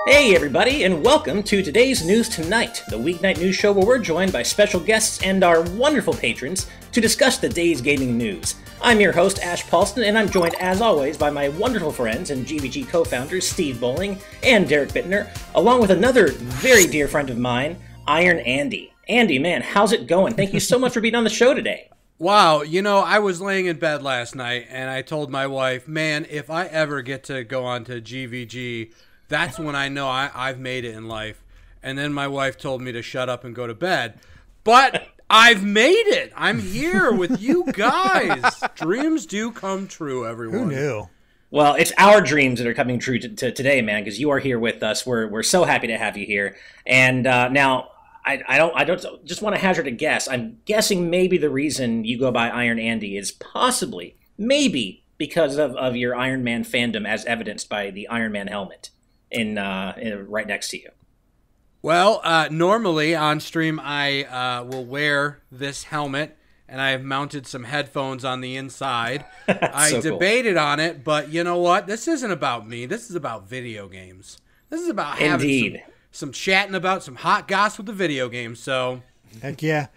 Hey everybody, and welcome to today's News Tonight, the weeknight news show where we're joined by special guests and our wonderful patrons to discuss the day's gaming news. I'm your host, Ash Paulston, and I'm joined, as always, by my wonderful friends and GVG co-founders, Steve Bowling and Derek Bittner, along with another very dear friend of mine, Iron Andy. Andy, man, how's it going? Thank you so much for being on the show today. Wow, I was laying in bed last night, and I told my wife, man, if I ever get to go on to GVG, that's when I know I've made it in life. And then my wife told me to shut up and go to bed. But I've made it. I'm here with you guys. Dreams do come true, everyone. Who knew? Well, it's our dreams that are coming true to today, man, because you are here with us. We're so happy to have you here. And now, I don't just want to hazard a guess. I'm guessing maybe the reason you go by Iron Andy is possibly, maybe, because of your Iron Man fandom, as evidenced by the Iron Man helmet in right next to you. Well, normally on stream I will wear this helmet, and I have mounted some headphones on the inside. I so debated on it, but you know what? This isn't about me. This is about video games. This is about having some chatting about some hot goss with the video games. So, heck yeah.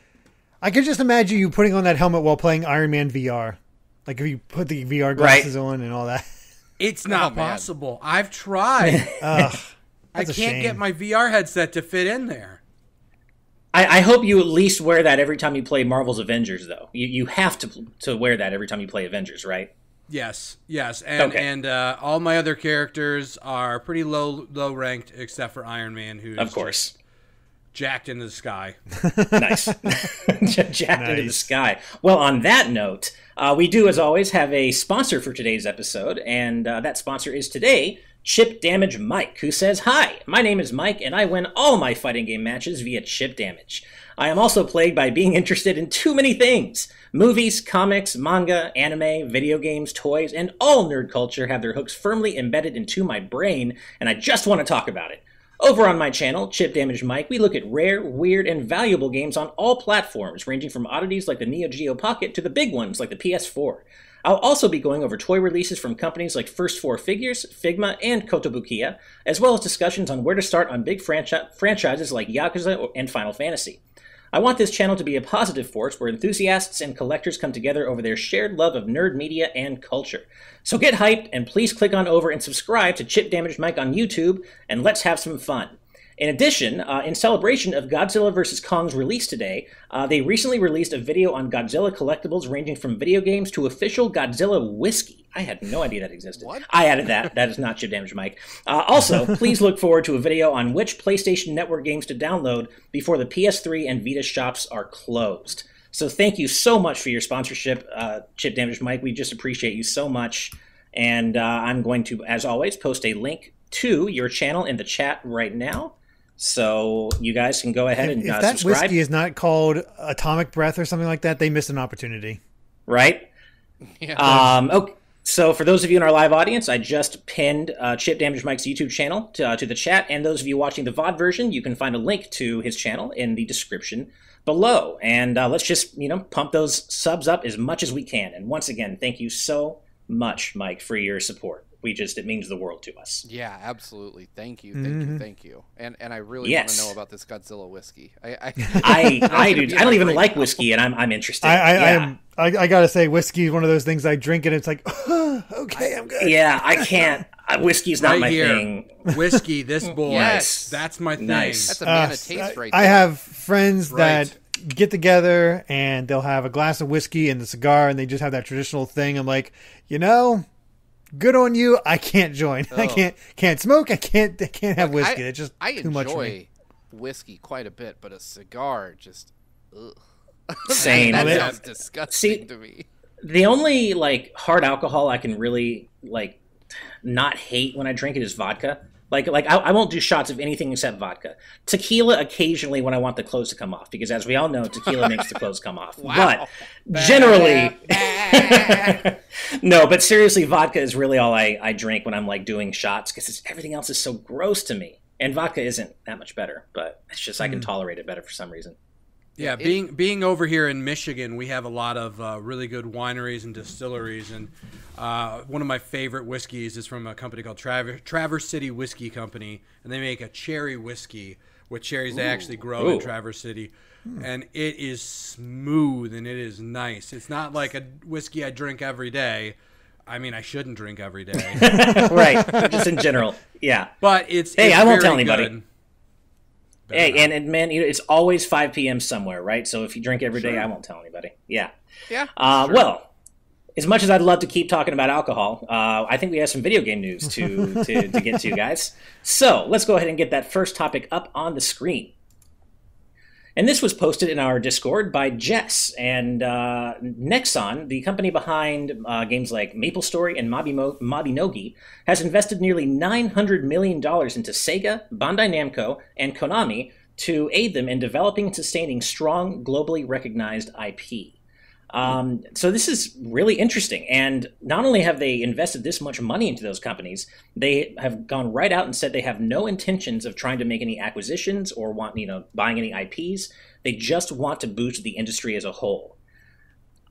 I could just imagine you putting on that helmet while playing Iron Man VR. Like if you put the VR glasses on and all that. It's not possible. I've tried. I can't get my VR headset to fit in there. I hope you at least wear that every time you play Marvel's Avengers, though. You have to wear that every time you play Avengers, right? Yes. And all my other characters are pretty low ranked, except for Iron Man, who's of course jacked into the sky. Nice. Jacked into the sky. Well, on that note, we do, as always, have a sponsor for today's episode, and that sponsor is today Chip Damage Mike, who says, "Hi, my name is Mike, and I win all my fighting game matches via chip damage. I am also plagued by being interested in too many things. Movies, comics, manga, anime, video games, toys, and all nerd culture have their hooks firmly embedded into my brain, and I just want to talk about it. Over on my channel, Chip Damage Mike, we look at rare, weird, and valuable games on all platforms, ranging from oddities like the Neo Geo Pocket to the big ones like the PS4. I'll also be going over toy releases from companies like First 4 Figures, Figma, and Kotobukiya, as well as discussions on where to start on big franchises like Yakuza and Final Fantasy. I want this channel to be a positive force where enthusiasts and collectors come together over their shared love of nerd media and culture. So get hyped, and please click on over and subscribe to Chip Damage Mike on YouTube, and let's have some fun." In addition, in celebration of Godzilla vs. Kong's release today, they recently released a video on Godzilla collectibles ranging from video games to official Godzilla whiskey. I had no idea that existed. What? I added that. That is not Chip Damage Mike. Also, please look forward to a video on which PlayStation Network games to download before the PS3 and Vita shops are closed. So thank you so much for your sponsorship, Chip Damage Mike. We just appreciate you so much. And I'm going to, as always, post a link to your channel in the chat right now. So you guys can go ahead and if that subscribe. whiskey is not called Atomic Breath or something like that, they missed an opportunity. Right? Yeah. Okay. So for those of you in our live audience, I just pinned Chip Damage Mike's YouTube channel to the chat. And those of you watching the VOD version, you can find a link to his channel in the description below. And let's just, pump those subs up as much as we can. And once again, thank you so much, Mike, for your support. It means the world to us. Yeah, absolutely. Thank you. And I really want to know about this Godzilla whiskey. I do. I don't even like whiskey, and I'm interested. I gotta say, whiskey is one of those things I drink, and it's like, okay, I'm good. Yeah, I can't. Whiskey's not my thing. Whiskey, this boy. Yes. That's my thing. Nice. That's a man of taste right there. I have friends that get together, and they'll have a glass of whiskey and the cigar, and they just have that traditional thing. I'm like, good on you. I can't join. Oh. I can't smoke. I can't have whiskey. It's just too much for me. I enjoy whiskey quite a bit, but a cigar just ugh. Same. that sounds disgusting to me. The only hard alcohol I can really not hate when I drink it is vodka. I won't do shots of anything except vodka. Tequila occasionally when I want the clothes to come off, because as we all know, tequila makes the clothes come off. Wow. But generally, no, but seriously, vodka is really all I drink when I'm doing shots, because everything else is so gross to me. And vodka isn't that much better, but it's just I can tolerate it better for some reason. Yeah, being over here in Michigan, we have a lot of really good wineries and distilleries, and one of my favorite whiskeys is from a company called Traverse City Whiskey Company, and they make a cherry whiskey with cherries they actually grow in Traverse City, and it is smooth and it is nice. It's not like a whiskey I drink every day. I mean, I shouldn't drink every day. Right, just in general, yeah. But it's I won't tell good. anybody. Hey, and man, it's always 5 p.m. somewhere, right? So if you drink every day, I won't tell anybody. Yeah. Yeah. Well, as much as I'd love to keep talking about alcohol, I think we have some video game news to get to, guys. So let's go ahead and get that first topic up on the screen. And this was posted in our Discord by Jess. And Nexon, the company behind games like MapleStory and Mabinogi, has invested nearly $900 million into SEGA, Bandai Namco, and Konami to aid them in developing and sustaining strong, globally recognized IP. So this is really interesting. And not only have they invested this much money into those companies, they have gone right out and said they have no intentions of trying to make any acquisitions or buying any IPs. They just want to boost the industry as a whole.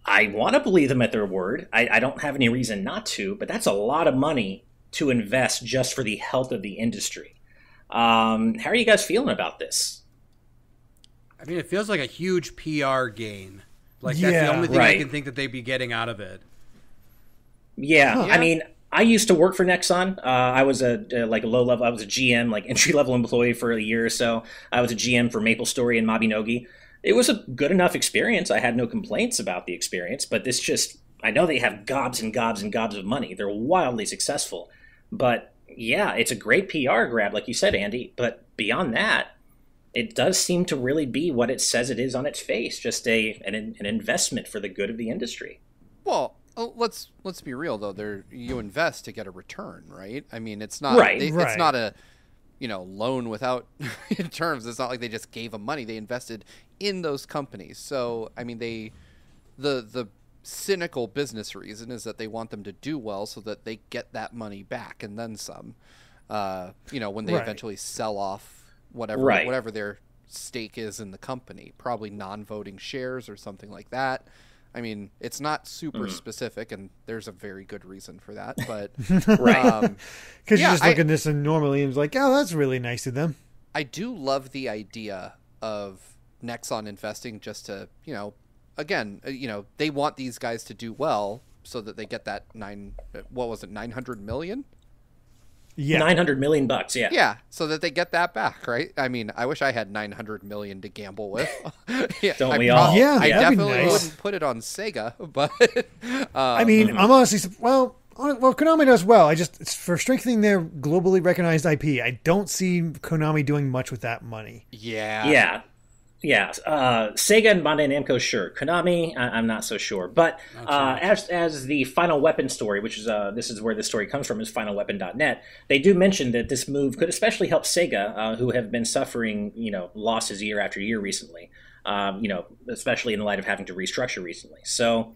I want to believe them at their word. I don't have any reason not to, but that's a lot of money to invest just for the health of the industry. How are you guys feeling about this? I mean, it feels like a huge PR gain. Like, that's the only thing I can think that they'd be getting out of it. Yeah. I mean, I used to work for Nexon. I was a low level. I was a GM, like entry level employee for a year or so. I was a GM for MapleStory and Mabinogi. It was a good enough experience. I had no complaints about the experience, but I know they have gobs and gobs and gobs of money. They're wildly successful. But yeah, it's a great PR grab, like you said, Andy. But beyond that, it does seem to really be what it says it is on its face, just an investment for the good of the industry. Well, let's be real though. You invest to get a return, right? I mean, it's not it's not a loan without terms. It's not like they just gave them money. They invested in those companies. So I mean, the cynical business reason is that they want them to do well so that they get that money back and then some. When they eventually sell off whatever their stake is in the company, probably non-voting shares or something like that. I mean, it's not super specific, and there's a very good reason for that. But because you just look at this and normally it's like, oh, that's really nice of them. I do love the idea of Nexon investing just to, they want these guys to do well so that they get that $900 million? Yeah. $900 million, yeah. Yeah, so that they get that back, right? I mean, I wish I had $900 million to gamble with. Don't we all? Yeah, I definitely wouldn't put it on SEGA, but I mean, I'm honestly Konami does well. It's for strengthening their globally recognized IP. I don't see Konami doing much with that money. Yeah. Sega and Bandai Namco, sure. Konami, I'm not so sure. But as the Final Weapon story, which is this is where the story comes from, is finalweapon.net, they do mention that this move could especially help Sega, who have been suffering losses year after year recently. Especially in the light of having to restructure recently. So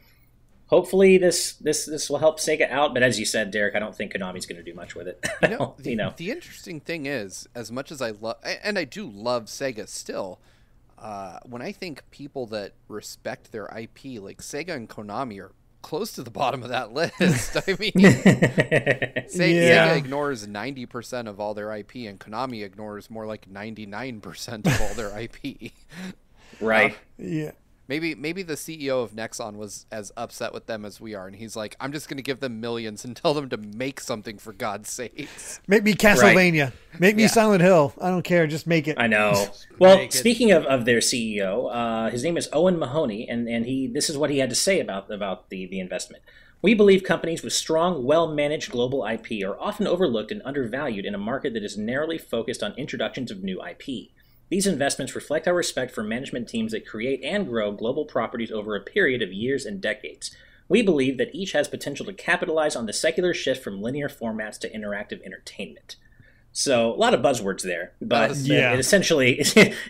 hopefully this will help Sega out. But as you said, Derek, I don't think Konami's going to do much with it. The interesting thing is, as much as I love, and I do love Sega still. When I think people that respect their IP, like Sega and Konami, are close to the bottom of that list. I mean, Sega ignores 90% of all their IP, and Konami ignores more like 99% of all their IP. Right. Yeah. Maybe the CEO of Nexon was as upset with them as we are, and he's like, I'm just going to give them millions and tell them to make something, for God's sakes. Make me Castlevania. Right. Make me Silent Hill. I don't care. Just make it. I know. Well, speaking of their CEO, his name is Owen Mahoney, and this is what he had to say about the investment. We believe companies with strong, well-managed global IP are often overlooked and undervalued in a market that is narrowly focused on introductions of new IP. These investments reflect our respect for management teams that create and grow global properties over a period of years and decades. We believe that each has potential to capitalize on the secular shift from linear formats to interactive entertainment. So, a lot of buzzwords there, but it essentially,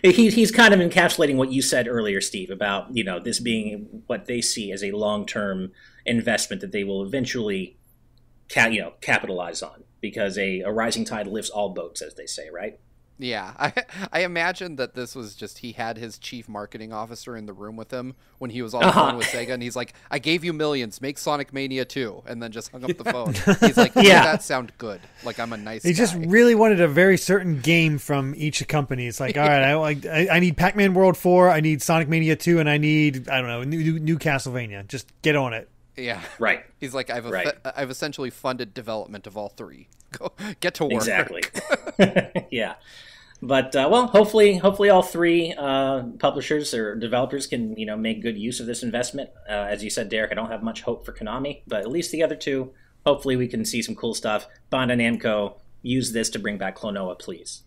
he's kind of encapsulating what you said earlier, Steve, about this being what they see as a long-term investment that they will eventually capitalize on, because a rising tide lifts all boats, as they say, right? Yeah, I imagine that this was just he had his chief marketing officer in the room with him when he was on the phone with Sega, and he's like, "I gave you millions, make Sonic Mania 2," and then just hung up the phone. He's like, "Yeah, that sound good. Like I'm a nice." He guy. just really wanted a very certain game from each company. It's like, all right, I need Pac-Man World 4, I need Sonic Mania 2, and I need new Castlevania. Just get on it. Yeah, right. He's like, I've essentially funded development of all three. Go get to work. Exactly. Yeah. But well, hopefully all three publishers or developers can make good use of this investment. As you said, Derek, I don't have much hope for Konami, but at least the other two, hopefully we can see some cool stuff. Bandai Namco, use this to bring back Klonoa, please.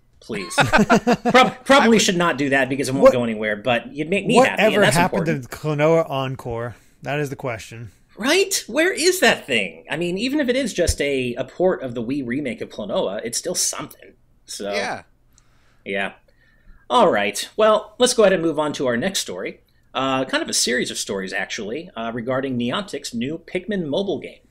Probably should not do that because it won't go anywhere. But you'd make me happy. Whatever and happened to Klonoa Encore? That is the question. Right? Where is that thing? I mean, even if it is just a port of the Wii remake of Klonoa, it's still something. So yeah. All right. Well, let's go ahead and move on to our next story. Kind of a series of stories, actually, regarding Niantic's new Pikmin mobile game.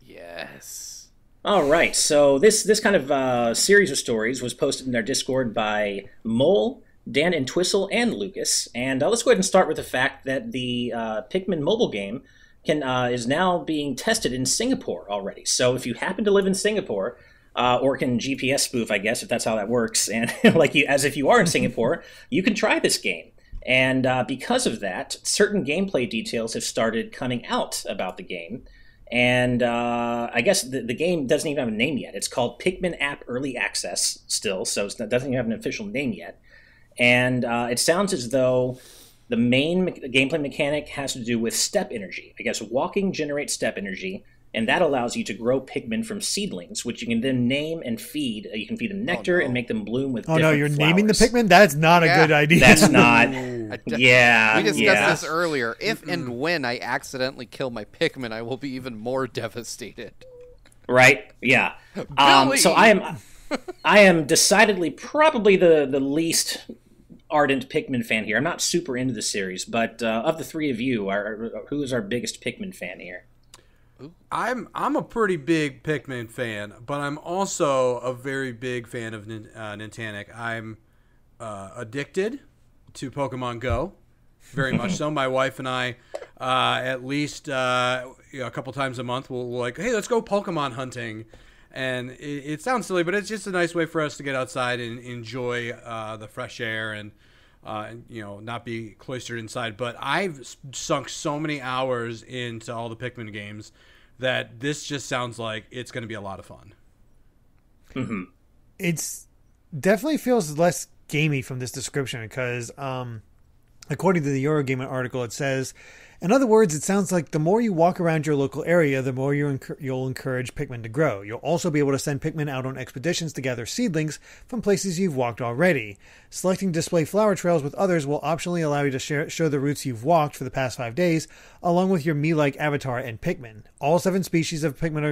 Yes. All right. So this kind of series of stories was posted in our Discord by Mole, Dan and Twistle, and Lucas. And let's go ahead and start with the fact that the Pikmin mobile game is now being tested in Singapore already. So if you happen to live in Singapore, or can GPS spoof, I guess, if that's how that works, and as if you are in Singapore, you can try this game. And because of that, certain gameplay details have started coming out about the game. And I guess the game doesn't even have a name yet. It's called Pikmin App Early Access still, so it doesn't even have an official name yet. And it sounds as though the main gameplay mechanic has to do with step energy. I guess walking generates step energy, and that allows you to grow Pikmin from seedlings, which you can then name and feed. You can feed them nectar and make them bloom with different you're flowers. Naming the Pikmin? That's not a good idea. That's not. Yeah. We discussed this earlier. If and when I accidentally kill my Pikmin, I will be even more devastated. Right? Yeah. So I am decidedly probably the least ardent Pikmin fan here. I'm not super into the series, but of the three of you, who is our biggest Pikmin fan here? I'm a pretty big Pikmin fan, but I'm also a very big fan of Niantic. I'm addicted to Pokemon Go, very much so. My wife and I, at least a couple times a month, we'll like, hey, let's go Pokemon hunting. And it sounds silly, but it's just a nice way for us to get outside and enjoy the fresh air and not be cloistered inside. But I've sunk so many hours into all the Pikmin games that this just sounds like it's going to be a lot of fun. Mm-hmm. It's definitely feels less gamey from this description because, according to the Eurogamer article, it says, in other words, it sounds like the more you walk around your local area, the more you'll encourage Pikmin to grow. You'll also be able to send Pikmin out on expeditions to gather seedlings from places you've walked already. Selecting display flower trails with others will optionally allow you to show the routes you've walked for the past 5 days, along with your me-like avatar and Pikmin. All 7 species of Pikmin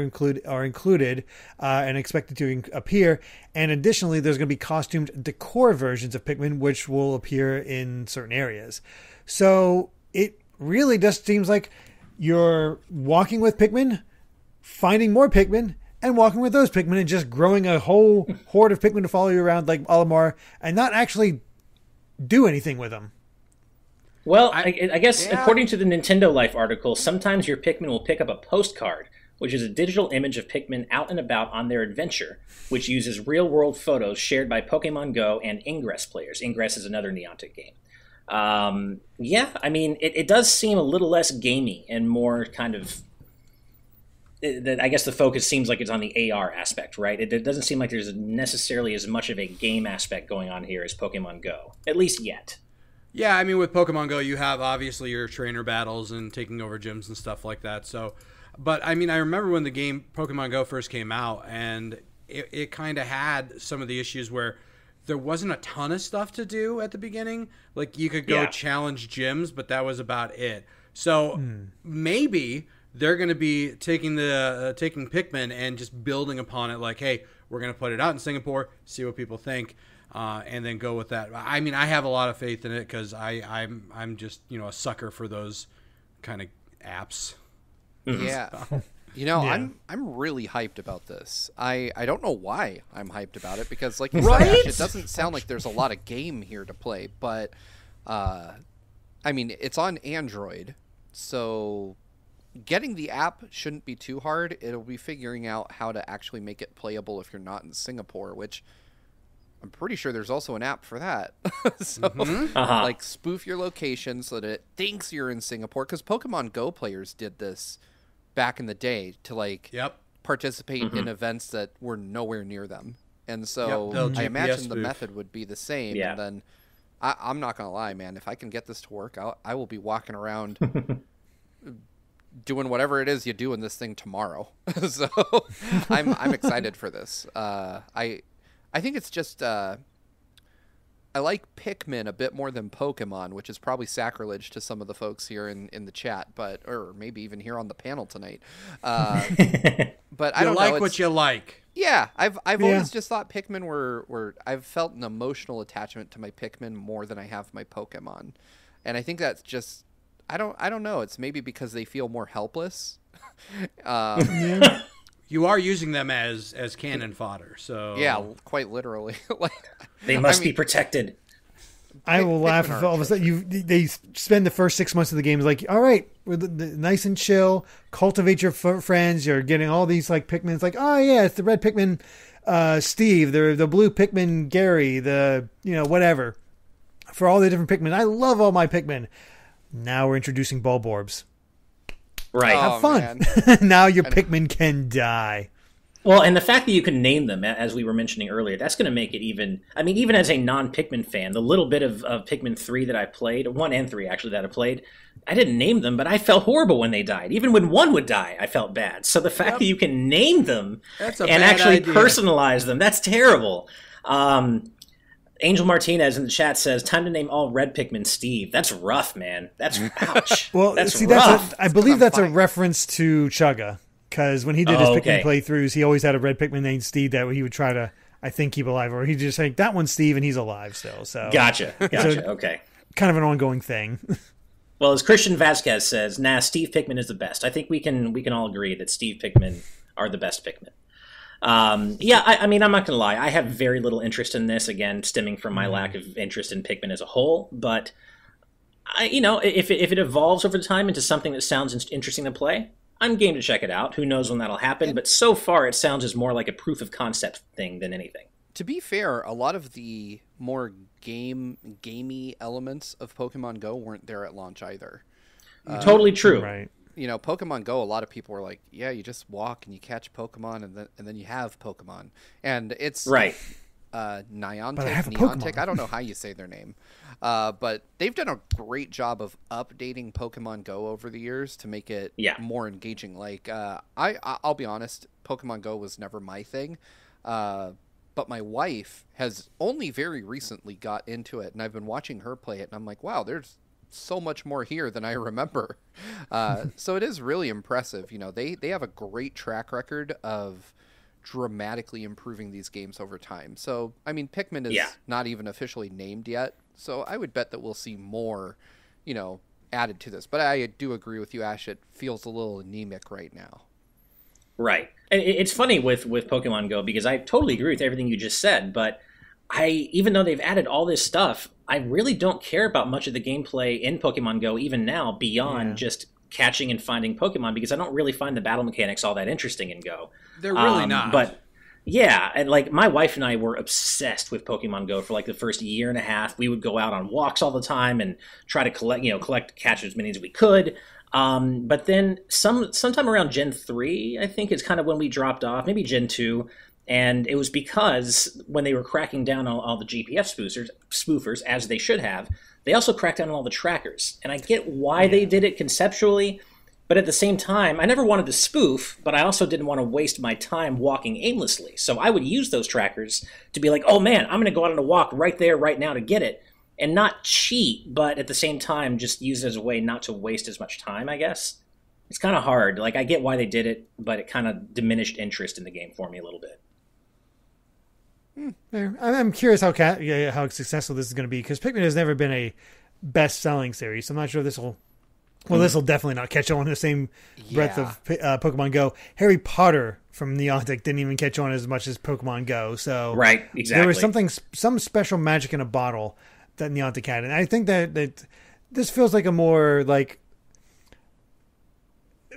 are included and expected to appear, and additionally, there's going to be costumed decor versions of Pikmin, which will appear in certain areas. So it really just seems like you're walking with Pikmin, finding more Pikmin, and walking with those Pikmin and just growing a whole horde of Pikmin to follow you around like Olimar and not actually do anything with them. Well, I guess according to the Nintendo Life article, sometimes your Pikmin will pick up a postcard, which is a digital image of Pikmin out and about on their adventure, which uses real-world photos shared by Pokemon Go and Ingress players. Ingress is another Niantic game. I mean, it does seem a little less gamey and more kind of... I guess the focus seems like it's on the AR aspect, right? It doesn't seem like there's necessarily as much of a game aspect going on here as Pokemon Go, at least yet. Yeah, I mean, with Pokemon Go, you have obviously your trainer battles and taking over gyms and stuff like that. So, but I mean, I remember when the game Pokemon Go first came out, and it kind of had some of the issues where there wasn't a ton of stuff to do at the beginning. Like you could go challenge gyms, but that was about it. So maybe they're going to be taking Pikmin and just building upon it. Like, hey, we're going to put it out in Singapore, see what people think, and then go with that. I mean, I have a lot of faith in it because I'm just a sucker for those kind of apps. Yeah. I'm really hyped about this. I don't know why I'm hyped about it, because like you right? said, it doesn't sound like there's a lot of game here to play, but I mean, it's on Android, so getting the app shouldn't be too hard. It'll be figuring out how to actually make it playable if you're not in Singapore, which I'm pretty sure there's also an app for that. So, like, spoof your location so that it thinks you're in Singapore. Because Pokemon Go players did this back in the day to, like, participate in events that were nowhere near them. And so I imagine the method would be the same. Yeah. And then I'm not going to lie, man. If I can get this to work, I will be walking around doing whatever it is you do in this thing tomorrow. So I'm excited for this. I think it's just I like Pikmin a bit more than Pokemon, which is probably sacrilege to some of the folks here in the chat, or maybe even here on the panel tonight. But I don't know. What you like. Yeah, I've always just thought Pikmin were I've felt an emotional attachment to my Pikmin more than I have my Pokemon, and I think that's just I don't know. It's maybe because they feel more helpless. You are using them as cannon fodder, so yeah, quite literally. They must be protected. I will laugh if all of a sudden they spend the first 6 months of the game like, all right, we're nice and chill, cultivate your friends. You're getting all these like Pikmin. It's like, oh yeah, it's the red Pikmin, Steve, the blue Pikmin, Gary, the whatever. For all the different Pikmin, I love all my Pikmin. Now we're introducing Bulborbs. Right. Have fun. Now your Pikmin can die. Well, and the fact that you can name them, as we were mentioning earlier, that's going to make it even... I mean, even as a non-Pikmin fan, the little bit of Pikmin 3 that I played, 1 and 3 actually that I played, I didn't name them, but I felt horrible when they died. Even when one would die, I felt bad. So the fact that you can name them and actually personalize them, that's terrible. Angel Martinez in the chat says, time to name all red Pikmin Steve. That's rough, man. That's ouch. Well, that's see, rough. I believe that's a reference to Chugga, because when he did his Pikmin playthroughs, he always had a red Pikmin named Steve that he would try to, I think, keep alive. Or he'd just say, that one's Steve, and he's alive still. So Gotcha. Okay. Kind of an ongoing thing. Well, as Christian Vasquez says, Steve Pikmin is the best. I think we can all agree that Steve Pikmin are the best Pikmin. I mean, I'm not going to lie. I have very little interest in this, again, stemming from my lack of interest in Pikmin as a whole. But, if it evolves over time into something that sounds interesting to play, I'm game to check it out. Who knows when that'll happen? But so far, it sounds as more like a proof of concept thing than anything. To be fair, a lot of the more gamey elements of Pokemon Go weren't there at launch either. Totally true. Right. Pokemon Go, a lot of people were like, yeah, you just walk and you catch Pokemon and then you have Pokemon. And it's right. Niantic, I don't know how you say their name. But they've done a great job of updating Pokemon Go over the years to make it more engaging. Like, I'll be honest, Pokemon Go was never my thing. But my wife has only very recently got into it, and I've been watching her play it, and I'm like, wow, there's so much more here than I remember. So it is really impressive. They have a great track record of dramatically improving these games over time. So, I mean, Pikmin is not even officially named yet, so I would bet that we'll see more, added to this. But I do agree with you, Ash, it feels a little anemic right now. Right. It's funny with Pokemon Go, because I totally agree with everything you just said, but even though they've added all this stuff, I really don't care about much of the gameplay in Pokemon Go, even now, beyond just catching and finding Pokemon, because I don't really find the battle mechanics all that interesting in Go. They're really not. But yeah, and like my wife and I were obsessed with Pokemon Go for like the first year and a half. We would go out on walks all the time and try to catch as many as we could. But then sometime around Gen 3, I think, is kind of when we dropped off, maybe Gen 2. And it was because when they were cracking down on all the GPS spoofers, as they should have, they also cracked down on all the trackers. And I get why they did it conceptually, but at the same time, I never wanted to spoof, but I also didn't want to waste my time walking aimlessly. So I would use those trackers to be like, oh man, I'm going to go out on a walk right there, right now to get it. And not cheat, but at the same time, just use it as a way not to waste as much time, I guess. It's kind of hard. Like, I get why they did it, but it kind of diminished interest in the game for me a little bit. I'm curious how successful this is going to be, because Pikmin has never been a best-selling series, so I'm not sure if this will Well, this will definitely not catch on in the same breadth of Pokemon Go. Harry Potter from Niantic didn't even catch on as much as Pokemon Go. So right, exactly. There was some special magic in a bottle that Niantic had, and I think that this feels like a more like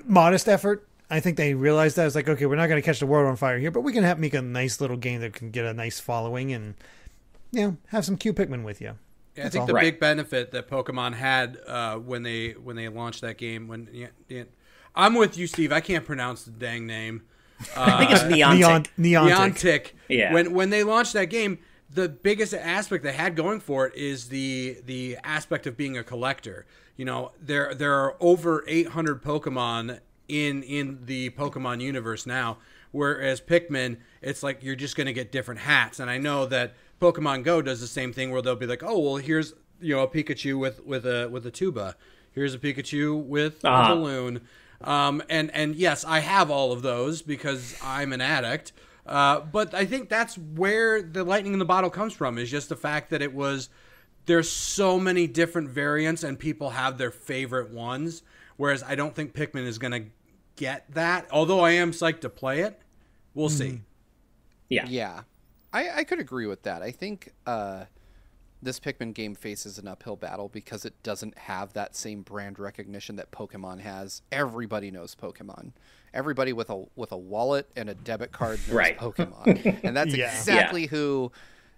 modest effort. I think they realized that it's like, okay, we're not going to catch the world on fire here, but we can make a nice little game that can get a nice following and have some cute Pikmin with you. Yeah, I think the big benefit that Pokemon had when they launched that game, I'm with you, Steve. I can't pronounce the dang name. I think it's Niantic. Niantic. Yeah. When they launched that game, the biggest aspect they had going for it is the aspect of being a collector. There are over 800 Pokemon in the Pokemon universe now, whereas Pikmin, it's like you're just going to get different hats. And I know that Pokemon Go does the same thing where they'll be like, oh, well, here's a Pikachu with a tuba. Here's a Pikachu with a balloon. And yes, I have all of those because I'm an addict. But I think that's where the lightning in the bottle comes from, is just the fact that there's so many different variants and people have their favorite ones. Whereas I don't think Pikmin is going to get that. Although I am psyched to play it. We'll see. Yeah. Yeah. I could agree with that. I think this Pikmin game faces an uphill battle because it doesn't have that same brand recognition that Pokemon has. Everybody knows Pokemon. Everybody with a wallet and a debit card knows Pokemon. And that's exactly who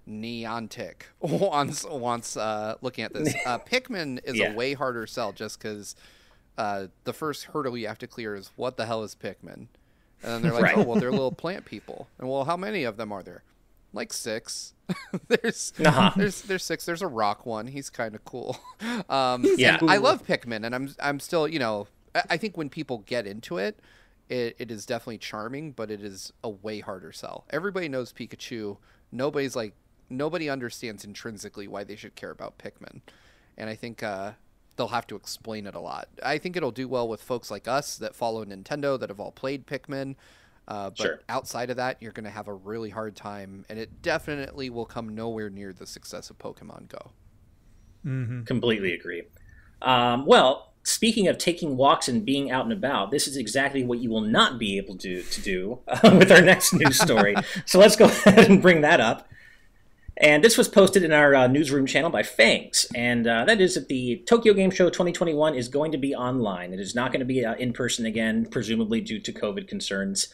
Niantic wants looking at this. Pikmin is a way harder sell just because the first hurdle you have to clear is, what the hell is Pikmin? And then they're like, oh, well, they're little plant people. And well, how many of them are there? Like 6. There's 6. There's a rock one. He's kind of cool. I love Pikmin, and I'm still, I think when people get into it, it is definitely charming, but it is a way harder sell. Everybody knows Pikachu. Nobody understands intrinsically why they should care about Pikmin. And I think they'll have to explain it a lot. I think it'll do well with folks like us that follow Nintendo, that have all played Pikmin. But outside of that, you're going to have a really hard time, and it definitely will come nowhere near the success of Pokemon Go. Mm-hmm. Completely agree. Well, speaking of taking walks and being out and about, this is exactly what you will not be able to do with our next news story. So let's go ahead and bring that up. And this was posted in our newsroom channel by Fangs, and that is that the Tokyo Game Show 2021 is going to be online. It is not going to be in person again, presumably due to COVID concerns.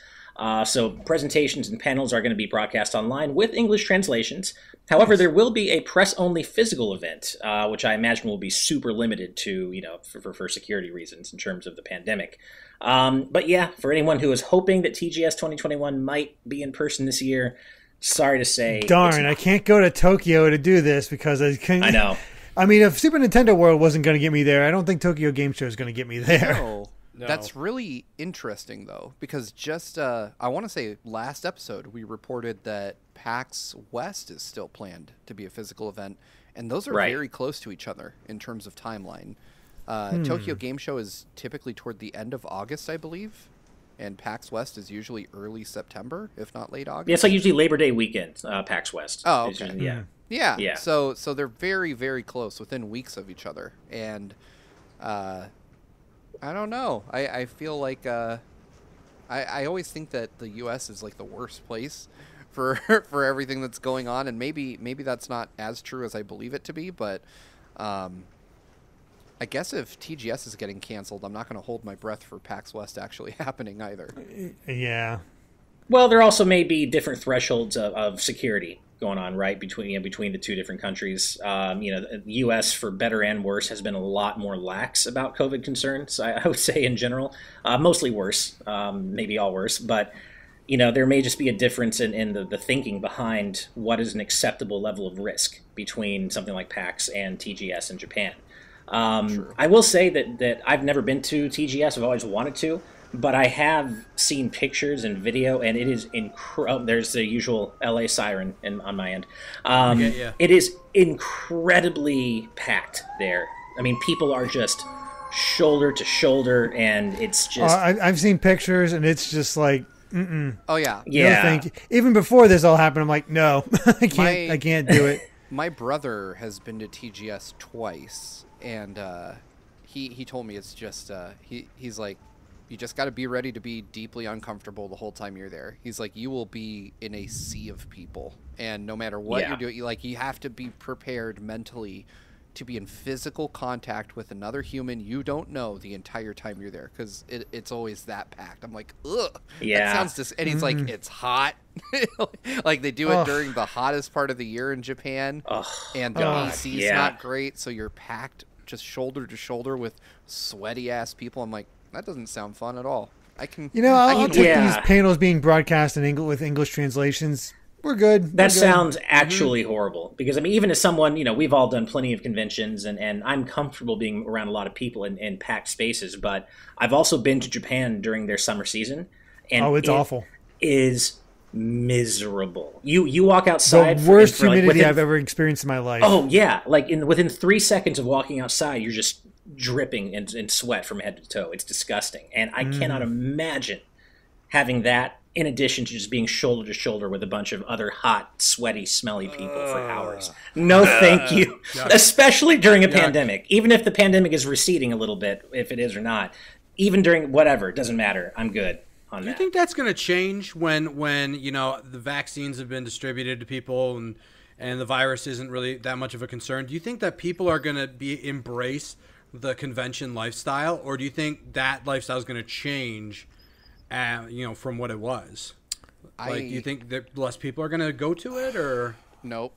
So presentations and panels are going to be broadcast online with English translations. However, there will be a press-only physical event, which I imagine will be super limited to, for security reasons in terms of the pandemic. But yeah, for anyone who is hoping that TGS 2021 might be in person this year, sorry to say. Darn, I can't go to Tokyo to do this because I can't. I know. I mean, if Super Nintendo World wasn't going to get me there, I don't think Tokyo Game Show is going to get me there. No. That's really interesting, though, because just, I want to say last episode, we reported that PAX West is still planned to be a physical event, and those are very close to each other in terms of timeline. Tokyo Game Show is typically toward the end of August, I believe, and PAX West is usually early September, if not late August. Yeah, it's like usually Labor Day weekend, PAX West. Oh, okay. Usually, yeah. So they're very, very close, within weeks of each other, and I don't know. I feel like I always think that the U.S. is like the worst place for everything that's going on, and maybe that's not as true as I believe it to be. But I guess if TGS is getting canceled, I'm not going to hold my breath for PAX West actually happening either. Yeah. Well, there also may be different thresholds of security going on, right, between the two different countries. The U.S., for better and worse, has been a lot more lax about COVID concerns, I would say, in general. Mostly worse, maybe all worse. But, there may just be a difference in the thinking behind what is an acceptable level of risk between something like PAX and TGS in Japan. I will say that I've never been to TGS. I've always wanted to. But I have seen pictures and video, and it is incredible. There's the usual LA siren on my end. It is incredibly packed there. I mean, people are just shoulder to shoulder, and it's just... I've seen pictures, and it's just like, mm-mm. Oh, yeah. Yeah. No, thank you. Even before this all happened, I'm like, no, I can't do it. My brother has been to TGS twice, and he told me it's just he's like, you just got to be ready to be deeply uncomfortable the whole time you're there. He's like, you will be in a sea of people, and no matter what you're doing, you have to be prepared mentally to be in physical contact with another human you don't know the entire time you're there, because it's always that packed. I'm like, ugh, that sounds and he's like, it's hot. Like they do it during the hottest part of the year in Japan, and the AC's not great, so you're packed just shoulder to shoulder with sweaty ass people. I'm like, that doesn't sound fun at all. I'll take these panels being broadcast in with English translations. We're good. That sounds actually horrible, because I mean, even as someone, we've all done plenty of conventions, and I'm comfortable being around a lot of people in packed spaces, but I've also been to Japan during their summer season, and it's awful. Is miserable. You walk outside. The worst humidity I've ever experienced in my life. Oh yeah, within 3 seconds of walking outside, you're just dripping in sweat from head to toe. It's disgusting, and I cannot imagine having that in addition to just being shoulder to shoulder with a bunch of other hot, sweaty, smelly people for hours. No, thank you. Especially during a pandemic. Even if the pandemic is receding a little bit, if it is or not, even during whatever, it doesn't matter. I'm good on that. You think that's going to change when the vaccines have been distributed to people and the virus isn't really that much of a concern? Do you think that people are going to embrace the convention lifestyle, or do you think that lifestyle is going to change from what it was? Do you think that less people are going to go to it, or? Nope.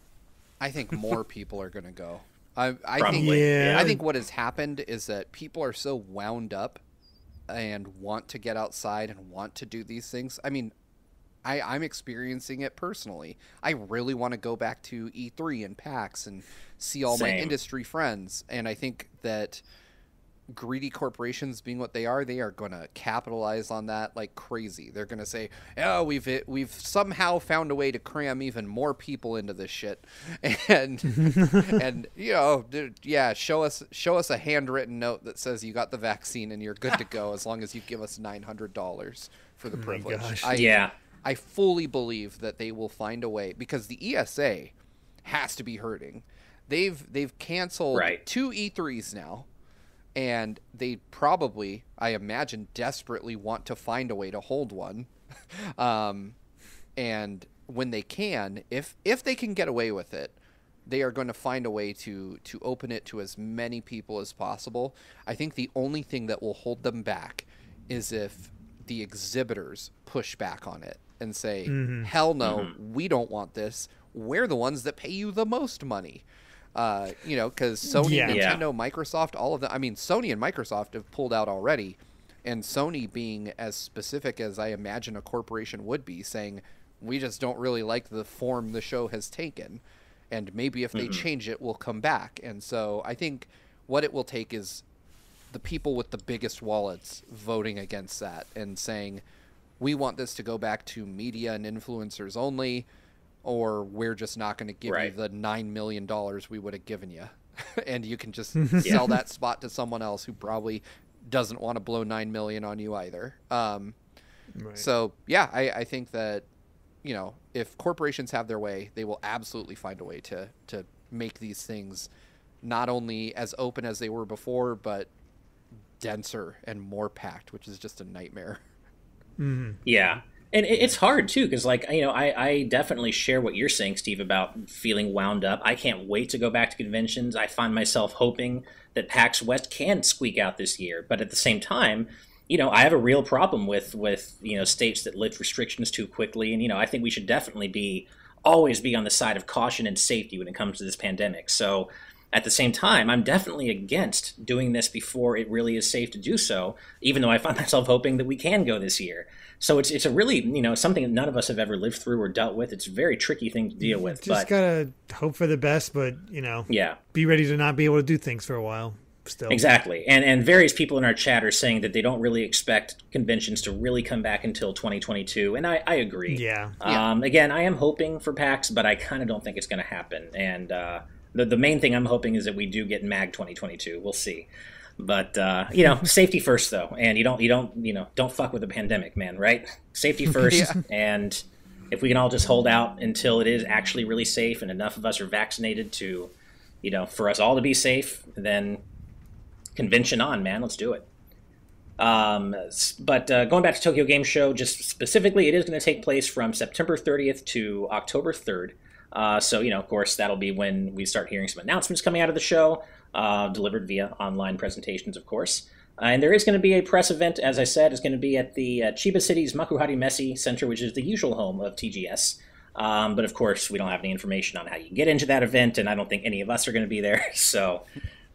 I think more people are going to go. I think what has happened is that people are so wound up and want to get outside and want to do these things. I mean, I'm experiencing it personally. I really want to go back to E3 and PAX and see all my industry friends. And I think that greedy corporations, being what they are going to capitalize on that like crazy. They're going to say, "Oh, we've somehow found a way to cram even more people into this shit," and show us a handwritten note that says you got the vaccine and you're good to go as long as you give us $900 for the privilege. I fully believe that they will find a way, because the ESA has to be hurting. They've canceled 2 E3s now. And they probably, I imagine, desperately want to find a way to hold one. And when they can, if they can get away with it, they are going to find a way to open it to as many people as possible. I think the only thing that will hold them back is if the exhibitors push back on it and say, hell no, we don't want this. We're the ones that pay you the most money. Because Sony, Nintendo, Microsoft, all of them. I mean, Sony and Microsoft have pulled out already, and Sony being as specific as I imagine a corporation would be, saying, we just don't really like the form the show has taken, and maybe if they change it, we'll come back. And so I think what it will take is the people with the biggest wallets voting against that and saying, we want this to go back to media and influencers only, or we're just not going to give you the $9 million we would have given you. And you can just sell that spot to someone else who probably doesn't want to blow $9 million on you either. So, I think that, if corporations have their way, they will absolutely find a way to make these things not only as open as they were before, but denser and more packed, which is just a nightmare. Yeah. And it's hard, too, because, I definitely share what you're saying, Steve, about feeling wound up. I can't wait to go back to conventions. I find myself hoping that PAX West can squeak out this year. But at the same time, I have a real problem with states that lift restrictions too quickly. And, I think we should definitely always be on the side of caution and safety when it comes to this pandemic. So at the same time, I'm definitely against doing this before it really is safe to do so, even though I find myself hoping that we can go this year. So it's a really, something that none of us have ever lived through or dealt with. It's a very tricky thing to deal with. Just gotta hope for the best, but, be ready to not be able to do things for a while still. Exactly. And various people in our chat are saying that they don't really expect conventions to really come back until 2022. And I agree. Yeah. Again, I am hoping for PAX, but I kind of don't think it's going to happen. And the main thing I'm hoping is that we do get MAG 2022. We'll see. But safety first though, and you don't fuck with the pandemic, man, right? Safety first, and if we can all just hold out until it is actually really safe and enough of us are vaccinated to, for us all to be safe, then convention on, man. Let's do it. But going back to Tokyo Game Show, just specifically, it is going to take place from September 30th to October 3rd. So, of course, that'll be when we start hearing some announcements coming out of the show, delivered via online presentations, of course. And there is going to be a press event, as I said. It's going to be at the Chiba City's Makuhari Messe Center, which is the usual home of TGS. But, of course, we don't have any information on how you can get into that event, and I don't think any of us are going to be there. So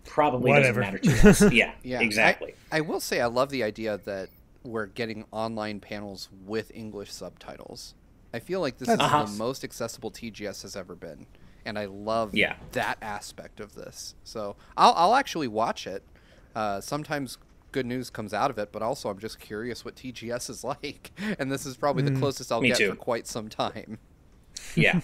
probably Whatever. doesn't matter to us. Yeah, exactly. I will say I love the idea that we're getting online panels with English subtitles. I feel like this is the most accessible TGS has ever been, and I love that aspect of this. So I'll actually watch it. Sometimes good news comes out of it, but also I'm just curious what TGS is like, and this is probably the closest I'll get for quite some time. Yeah.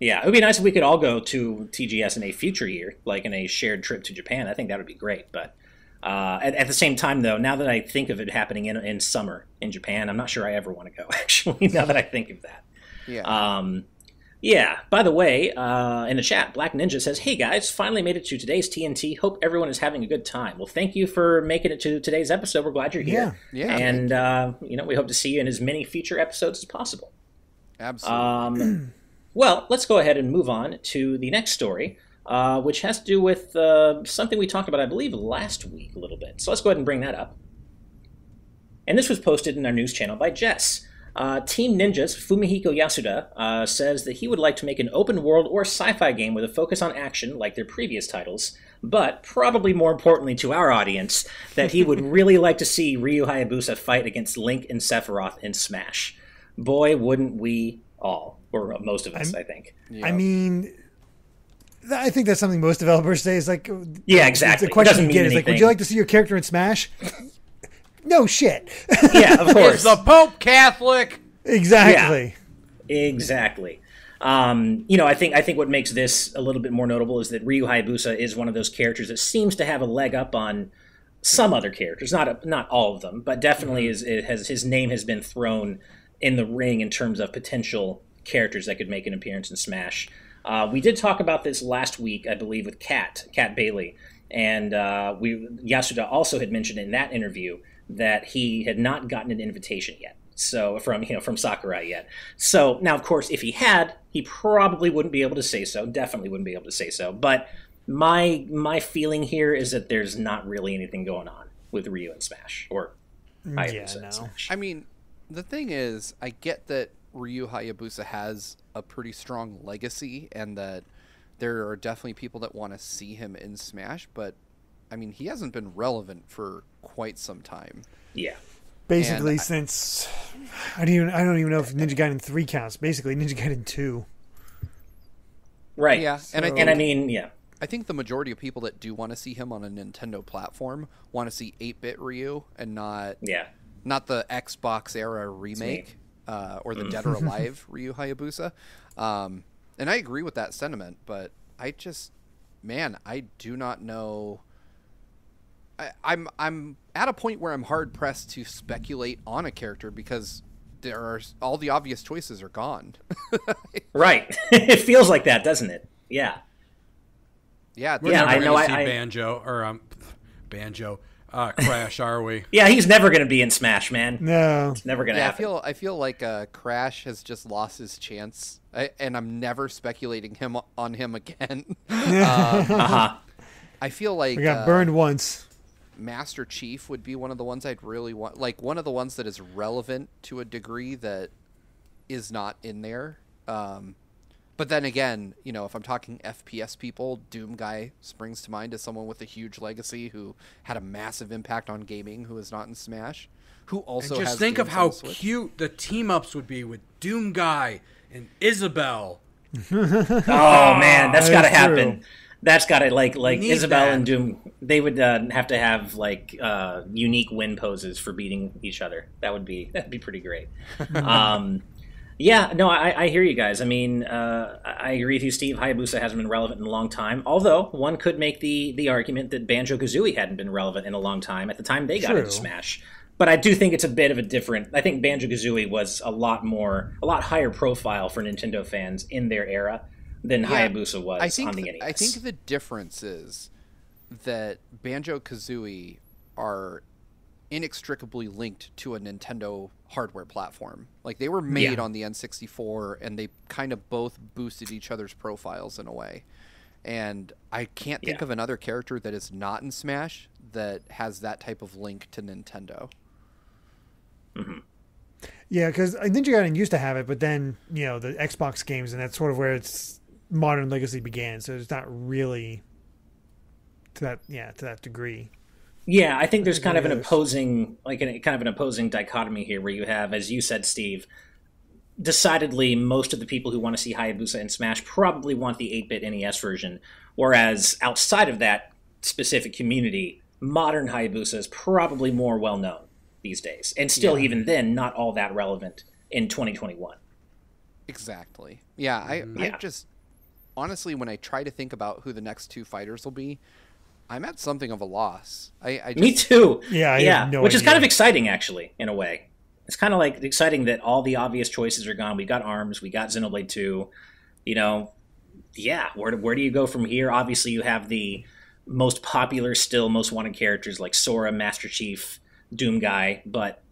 Yeah, it would be nice if we could all go to TGS in a future year, like in a shared trip to Japan. I think that would be great. But at the same time, though, now that I think of it happening in summer in Japan, I'm not sure I ever want to go, actually, now that I think of that. Yeah. By the way, in the chat, Black Ninja says, "Hey guys, finally made it to today's TNT. Hope everyone is having a good time." Well, thank you for making it to today's episode. We're glad you're here. Yeah. And we hope to see you in as many future episodes as possible. Absolutely. Well, let's go ahead and move on to the next story, which has to do with something we talked about, I believe, last week a little bit. So let's go ahead and bring that up. And this was posted in our news channel by Jess. Team Ninja's Fumihiko Yasuda says that he would like to make an open world or sci-fi game with a focus on action like their previous titles, but probably more importantly to our audience, that he would really like to see Ryu Hayabusa fight against Link and Sephiroth in Smash. Boy, wouldn't we all, or most of us, I think. I mean, I think that's something most developers say is like, yeah, exactly. The question you get is like, would you like to see your character in Smash? No shit. Yeah, of course. Is the Pope Catholic? Exactly. Yeah, exactly. I think what makes this a little bit more notable is that Ryu Hayabusa is one of those characters that seems to have a leg up on some other characters, not all of them, but definitely his name has been thrown in the ring in terms of potential characters that could make an appearance in Smash. We did talk about this last week, I believe, with Kat Bailey, and Yasuda also had mentioned in that interview that he had not gotten an invitation yet. So from Sakurai yet. So now, of course, if he had, he probably wouldn't be able to say so. Definitely wouldn't be able to say so. But my feeling here is that there's not really anything going on with Ryu and Smash or Hayabusa and Smash. I mean, the thing is, I get that Ryu Hayabusa has a pretty strong legacy, and that there are definitely people that want to see him in Smash. But I mean, he hasn't been relevant for quite some time. Yeah. Basically, since I don't even know if Ninja Gaiden 3 counts. Basically, Ninja Gaiden 2. Right. Yeah, so, I think the majority of people that do want to see him on a Nintendo platform want to see 8-bit Ryu and not the Xbox era remake or the Dead or Alive Ryu Hayabusa. And I agree with that sentiment, but I do not know. I'm at a point where I'm hard pressed to speculate on a character because all the obvious choices are gone. Right. It feels like that, doesn't it? Yeah. Yeah. I know. Banjo. Crash, are we? Yeah, he's never going to be in Smash, man. No, it's never going to happen. I feel like Crash has just lost his chance, and I'm never speculating on him again. I feel like we got burned once. Master Chief would be one of the ones I'd really want, like one of the ones that is relevant to a degree that is not in there. But then again, if I'm talking FPS people, Doom Guy springs to mind as someone with a huge legacy who had a massive impact on gaming, who is not in Smash, who also and has just think of how Switch. Cute the team-ups would be with Doom Guy and Isabelle. Oh, man, that's got to happen. True. That's got to, like Isabelle that. And Doom, they would have to have, unique win poses for beating each other. That'd be pretty great. Yeah, no, I hear you guys. I mean, I agree with you, Steve. Hayabusa hasn't been relevant in a long time. Although, one could make the argument that Banjo-Kazooie hadn't been relevant in a long time at the time they got into Smash. But I do think it's a bit of a different... I think Banjo-Kazooie was a lot higher profile for Nintendo fans in their era than Hayabusa was on the NES. I think the difference is that Banjo-Kazooie are inextricably linked to a Nintendo hardware platform. Like, they were made on the N64, and they kind of both boosted each other's profiles in a way. And I can't think of another character that is not in Smash that has that type of link to Nintendo. Mm-hmm. Yeah, because Ninja Gaiden used to have it, but then, the Xbox games, and that's sort of where its modern legacy began. So it's not really to that degree. Yeah, I think there's kind of an opposing dichotomy here, where you have, as you said, Steve, decidedly most of the people who want to see Hayabusa in Smash probably want the 8-bit NES version, whereas outside of that specific community, modern Hayabusa is probably more well-known these days, and still even then not all that relevant in 2021. Exactly. Yeah, I just, honestly, when I try to think about who the next two fighters will be, I'm at something of a loss. Me too. Yeah, I have no which idea. is kind of exciting, actually, in a way. It's kind of like exciting that all the obvious choices are gone. We got ARMS, we got Xenoblade 2. Where do you go from here? Obviously, you have the most popular, still most wanted characters like Sora, Master Chief, Doom Guy, but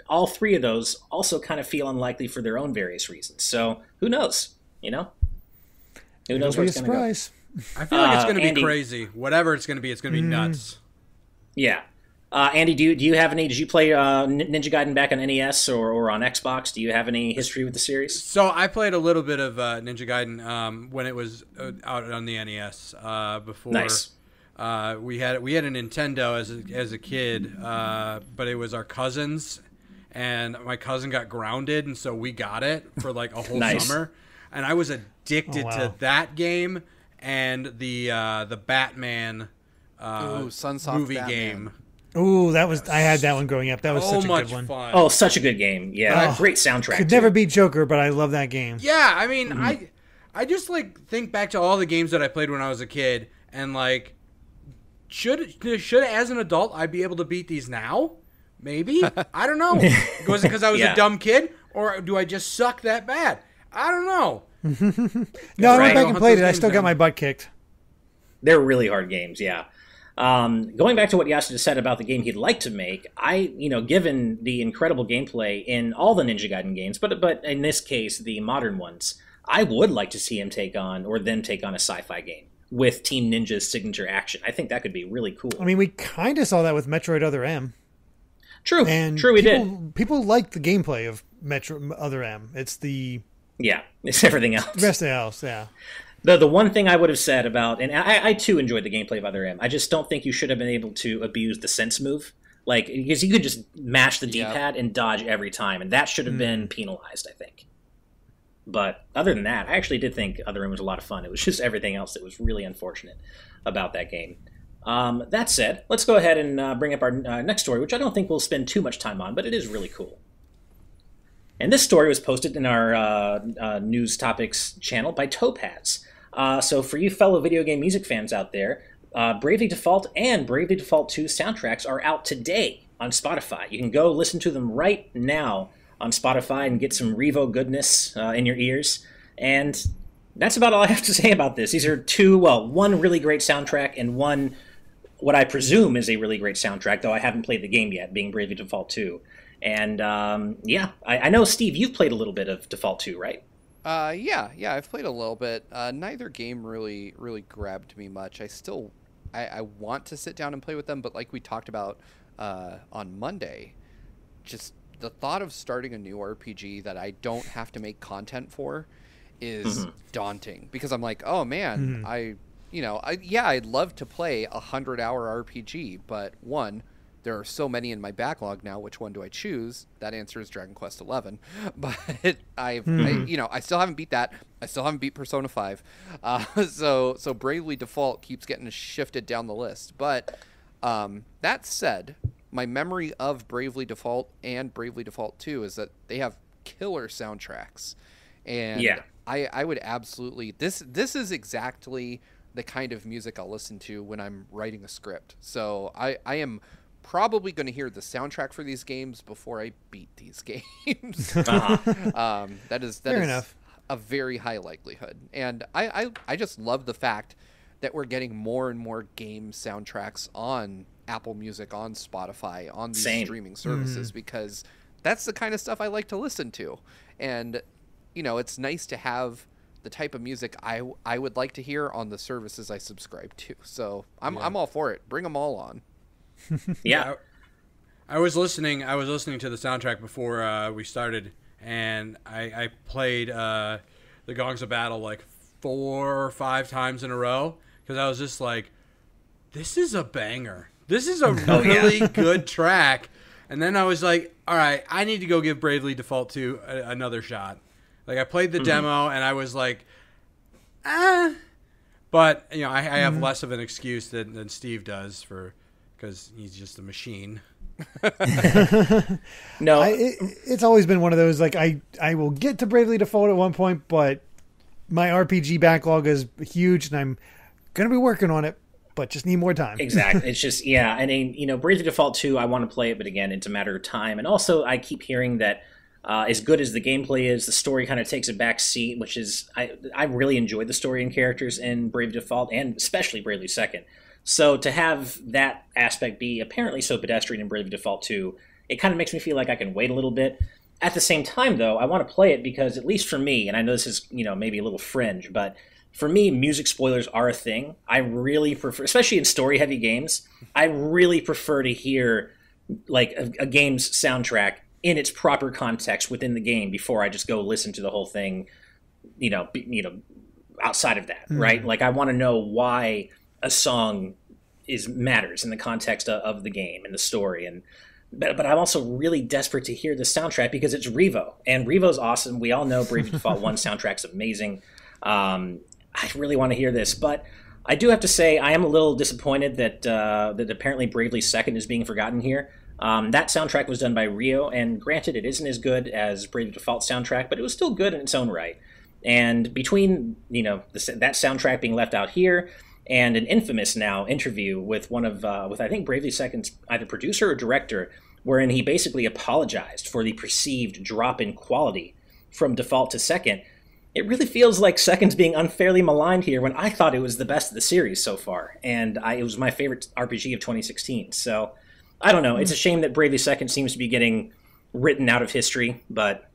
all three of those also kind of feel unlikely for their own various reasons. So who knows? Who knows where it's going to go? I feel like it's going to be crazy. Whatever it's going to be nuts. Yeah. Andy, do you have any? Did you play Ninja Gaiden back on NES or on Xbox? Do you have any history with the series? So I played a little bit of Ninja Gaiden when it was out on the NES before. Nice. We had a Nintendo as a kid, but it was our cousin's, and my cousin got grounded, and so we got it for like a whole summer, and I was addicted to that game and the Batman Sunsoft movie Batman game. Ooh, I had that one growing up. That was such a good one. Fun. Oh, such a good game. Yeah, great soundtrack. Could never beat Joker, but I love that game. Yeah, I mean, I just like think back to all the games that I played when I was a kid, and like, should as an adult I be able to beat these now? Maybe. I don't know. Was it because I was a dumb kid, or do I just suck that bad? I don't know. No, I went back and played it. I still got my butt kicked. They're really hard games, yeah. Going back to what Yasuda said about the game he'd like to make, given the incredible gameplay in all the Ninja Gaiden games, but in this case, the modern ones, I would like to see him take on a sci-fi game with Team Ninja's signature action. I think that could be really cool. I mean, we kind of saw that with Metroid Other M. True, we did. People like the gameplay of Metro Other M. It's it's everything else. The rest of the else, yeah. The one thing I would have said about, and I too enjoyed the gameplay of Other M, I just don't think you should have been able to abuse the sense move. Like, because you could just mash the D-pad and dodge every time, and that should have been penalized, I think. But other than that, I actually did think Other M was a lot of fun. It was just everything else that was really unfortunate about that game. That said, let's go ahead and bring up our next story, which I don't think we'll spend too much time on, but it is really cool. And this story was posted in our News Topics channel by Topaz. So for you fellow video game music fans out there, Bravely Default and Bravely Default 2 soundtracks are out today on Spotify. You can go listen to them right now on Spotify and get some Revo goodness in your ears. And that's about all I have to say about this. These are one really great soundtrack and one what I presume is a really great soundtrack, though I haven't played the game yet, being Bravely Default 2. And I know, Steve, you've played a little bit of Default 2, right? Yeah, I've played a little bit. Neither game really grabbed me much. I want to sit down and play with them, but like we talked about on Monday, just the thought of starting a new RPG that I don't have to make content for is daunting, because I'm like, oh man, I'd love to play 100-hour RPG, but one, there are so many in my backlog now. Which one do I choose? That answer is Dragon Quest XI. But I still haven't beat that. I still haven't beat Persona 5. So Bravely Default keeps getting shifted down the list. But that said, my memory of Bravely Default and Bravely Default 2 is that they have killer soundtracks. And I would absolutely... This is exactly the kind of music I'll listen to when I'm writing a script. So I am probably going to hear the soundtrack for these games before I beat these games. That is enough. A very high likelihood. And I just love the fact that we're getting more and more game soundtracks on Apple Music, on Spotify, on these streaming services, because that's the kind of stuff I like to listen to. And, you know, it's nice to have the type of music I would like to hear on the services I subscribe to. So I'm all for it. Bring them all on. Yeah. I was listening to the soundtrack before we started, and I played the Gongs of Battle like 4 or 5 times in a row, because I was just like, this is a banger. This is a really good track. And then I was like, all right, I need to go give Bravely Default 2 another shot. Like, I played the demo, and I was like, But, you know, I have less of an excuse than Steve does, because he's just a machine. No, it's always been one of those, like, I will get to Bravely Default at one point, but my RPG backlog is huge, and I'm going to be working on it, but just need more time. Exactly. It's just, yeah. I mean, you know, Bravely Default 2, I want to play it, but again, it's a matter of time. And also, I keep hearing that as good as the gameplay is, the story kind of takes a back seat, which is, I really enjoyed the story and characters in Bravely Default, and especially Bravely Second. So to have that aspect be apparently so pedestrian in Bravely Default 2, it kind of makes me feel like I can wait a little bit. At the same time, though, I want to play it because, at least for me, and I know this is, you know, maybe a little fringe, but for me, music spoilers are a thing. I really prefer, especially in story-heavy games, I really prefer to hear like a game's soundtrack in its proper context within the game before I just go listen to the whole thing, outside of that, right? Like, I want to know why a song matters in the context of the game and the story. But I'm also really desperate to hear the soundtrack because it's Revo, and Revo's awesome. We all know Bravely Default 1 soundtrack's amazing. I really want to hear this, but I do have to say I am a little disappointed that apparently Bravely Second is being forgotten here. That soundtrack was done by Ryu, and granted, it isn't as good as Bravely Default soundtrack, but it was still good in its own right. And between, you know, that soundtrack being left out here and an infamous now interview with with I think Bravely Second's either producer or director, wherein he basically apologized for the perceived drop in quality from Default to Second, it really feels like Second's being unfairly maligned here when I thought it was the best of the series so far, and it was my favorite RPG of 2016. So, I don't know. It's a shame that Bravely Second seems to be getting written out of history, but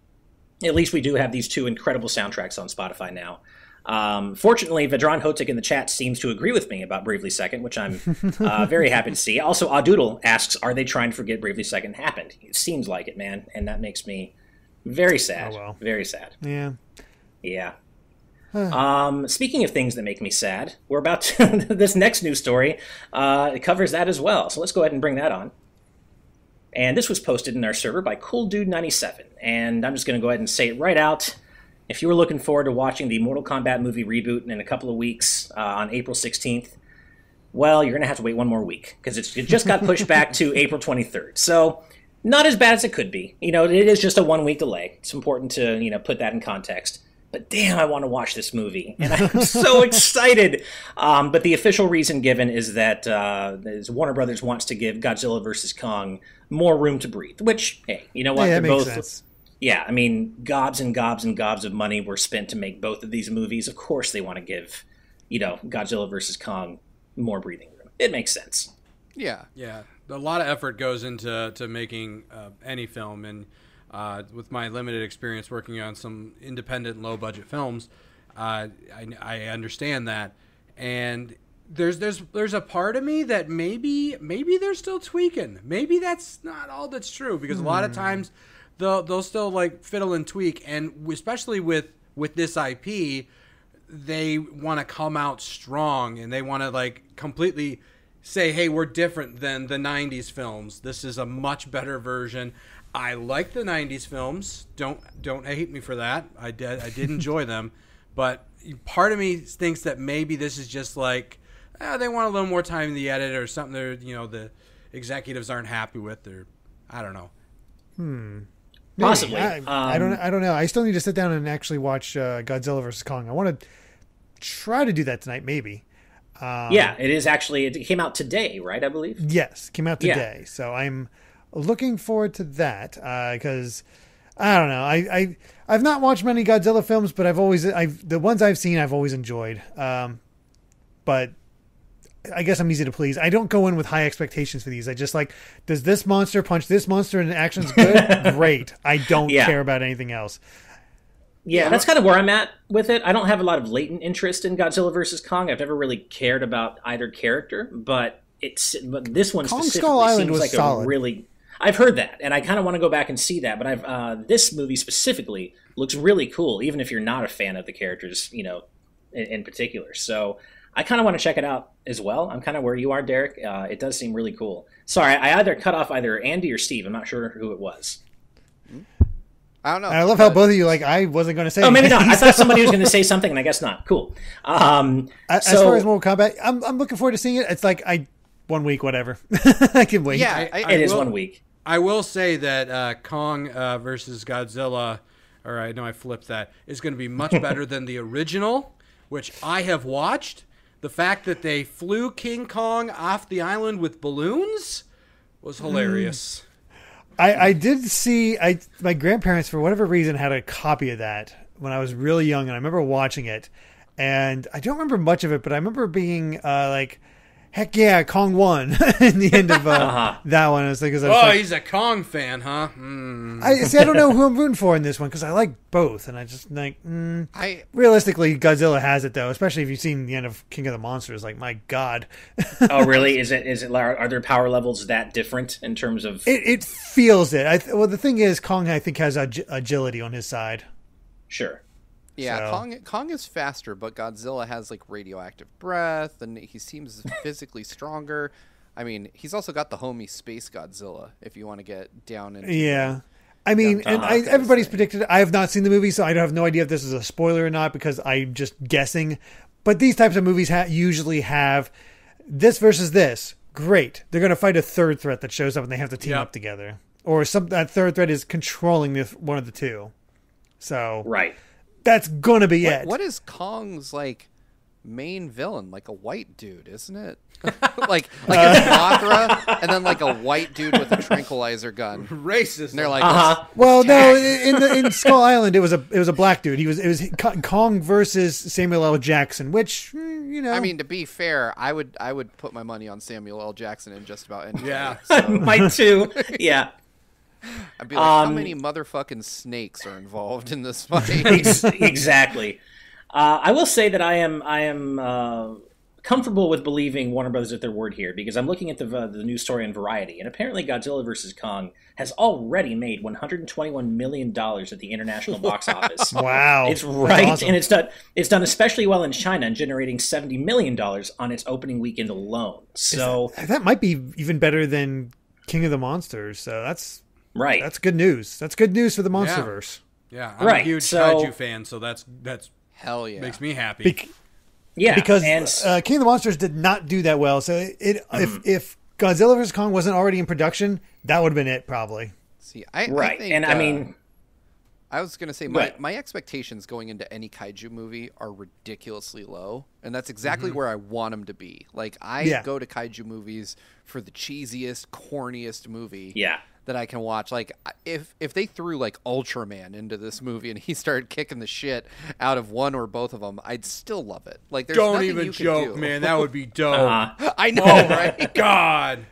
at least we do have these 2 incredible soundtracks on Spotify now. Fortunately, Vedran Hotik in the chat seems to agree with me about Bravely Second, which I'm very happy to see. Also, Audoodle asks, are they trying to forget Bravely Second happened? It seems like it, man, and that makes me very sad. Oh, well. Very sad. Yeah. Yeah. Speaking of things that make me sad, we're about to, this next news story, it covers that as well. So let's go ahead and bring that on. And this was posted in our server by CoolDude97. And I'm just going to go ahead and say it right out. If you were looking forward to watching the Mortal Kombat movie reboot in a couple of weeks on April 16th, well, you're going to have to wait one more week because it just got pushed back to April 23rd. So not as bad as it could be. You know, it is just a 1-week delay. It's important to, you know, put that in context. But damn, I want to watch this movie, and I'm so excited. But the official reason given is that Warner Brothers wants to give Godzilla vs. Kong more room to breathe, which, hey, you know what? Yeah, that makes sense. Yeah, I mean, gobs and gobs and gobs of money were spent to make both of these movies. Of course they want to give, you know, Godzilla vs. Kong more breathing room. It makes sense. Yeah. A lot of effort goes into making any film, and with my limited experience working on some independent, low-budget films, I understand that. And there's a part of me that maybe they're still tweaking. Maybe that's not all that's true, because a lot of times they'll still like fiddle and tweak, and especially with this IP, they want to come out strong, and they want to like completely say, hey, we're different than the 90s films. This is a much better version. I like the 90s films. Don't hate me for that. I did enjoy them. But part of me thinks that maybe this is just like, they want a little more time in the edit or something the executives aren't happy with, or I don't know. Possibly. I don't know. I still need to sit down and actually watch Godzilla vs. Kong. I want to try to do that tonight, maybe. Yeah, it is actually. It came out today, right? I believe. Yes, came out today. Yeah. So I'm looking forward to that because I don't know. I've not watched many Godzilla films, but the ones I've seen I've always enjoyed. but I guess I'm easy to please. I don't go in with high expectations for these. I just like, does this monster punch this monster and the action's good? Great. I don't care about anything else. Yeah, that's kind of where I'm at with it. I don't have a lot of latent interest in Godzilla vs. Kong. I've never really cared about either character, but this one Kong specifically Skull Island seems was like solid. a really... I've heard that, and I kind of want to go back and see that, but this movie specifically looks really cool, even if you're not a fan of the characters, in particular. So I kind of want to check it out as well. I'm kind of where you are, Derek. It does seem really cool. Sorry, I either cut off either Andy or Steve. I'm not sure who it was. I don't know. And I love how both of you, I wasn't going to say anything. Maybe not. I thought somebody was going to say something, and I guess not. Cool. As far as Mortal Kombat, I'm looking forward to seeing it. It's like 1 week, whatever. I can wait. Yeah, it is 1 week. I will say that Kong versus Godzilla, or I know I flipped that, is going to be much better than the original, which I have watched. The fact that they flew King Kong off the island with balloons was hilarious. I did see, my grandparents, for whatever reason, had a copy of that when I was really young, and I remember watching it. And I don't remember much of it, but I remember being heck yeah, Kong won in the end of that one. He's a Kong fan, huh? I don't know who I'm rooting for in this one because I like both, and I just realistically, Godzilla has it though, especially if you've seen the end of King of the Monsters. Like, my God. Oh, really? Is it? Are their power levels that different in terms of? It feels it. Well, the thing is, Kong I think has agility on his side. Sure. Yeah, Kong is faster, but Godzilla has radioactive breath, and he seems physically stronger. I mean, he's also got the homie Space Godzilla, if you want to get down into everybody's predicted it. I have not seen the movie, so I have no idea if this is a spoiler or not because I'm just guessing. But these types of movies usually have this versus this. Great. They're going to fight a third threat that shows up and they have to team up together. Or that third threat is controlling one of the two. So right. That's gonna be it. What is Kong's main villain? Like a white dude, isn't it? like a Mothra, and then a white dude with a tranquilizer gun. Racist. And they're like, well, no, in Skull Island, it was a black dude. It was Kong versus Samuel L. Jackson, which I mean, to be fair, I would put my money on Samuel L. Jackson in just about any. Yeah, so. Might too. Yeah. I'd be like, how many motherfucking snakes are involved in this fight? Exactly. I will say that I am comfortable with believing Warner Brothers at their word here because I'm looking at the news story on Variety, and apparently Godzilla vs. Kong has already made $121 million at the international box office. Wow. It's right, awesome. And it's done especially well in China, generating $70 million on its opening weekend alone. So that might be even better than King of the Monsters, so that's... Right. That's good news. That's good news for the Monsterverse. Yeah. I'm a huge kaiju fan, so that's hell yeah. Makes me happy. Because King of the Monsters did not do that well. So if Godzilla vs. Kong wasn't already in production, that would have been it probably. See, I think, and I mean, I was going to say my expectations going into any kaiju movie are ridiculously low, and that's exactly where I want them to be. I go to kaiju movies for the cheesiest, corniest movie. Yeah. That I can watch. If they threw Ultraman into this movie and he started kicking the shit out of one or both of them, I'd still love it. There's don't nothing even you can joke, do. man. That would be dope. I know, right? God.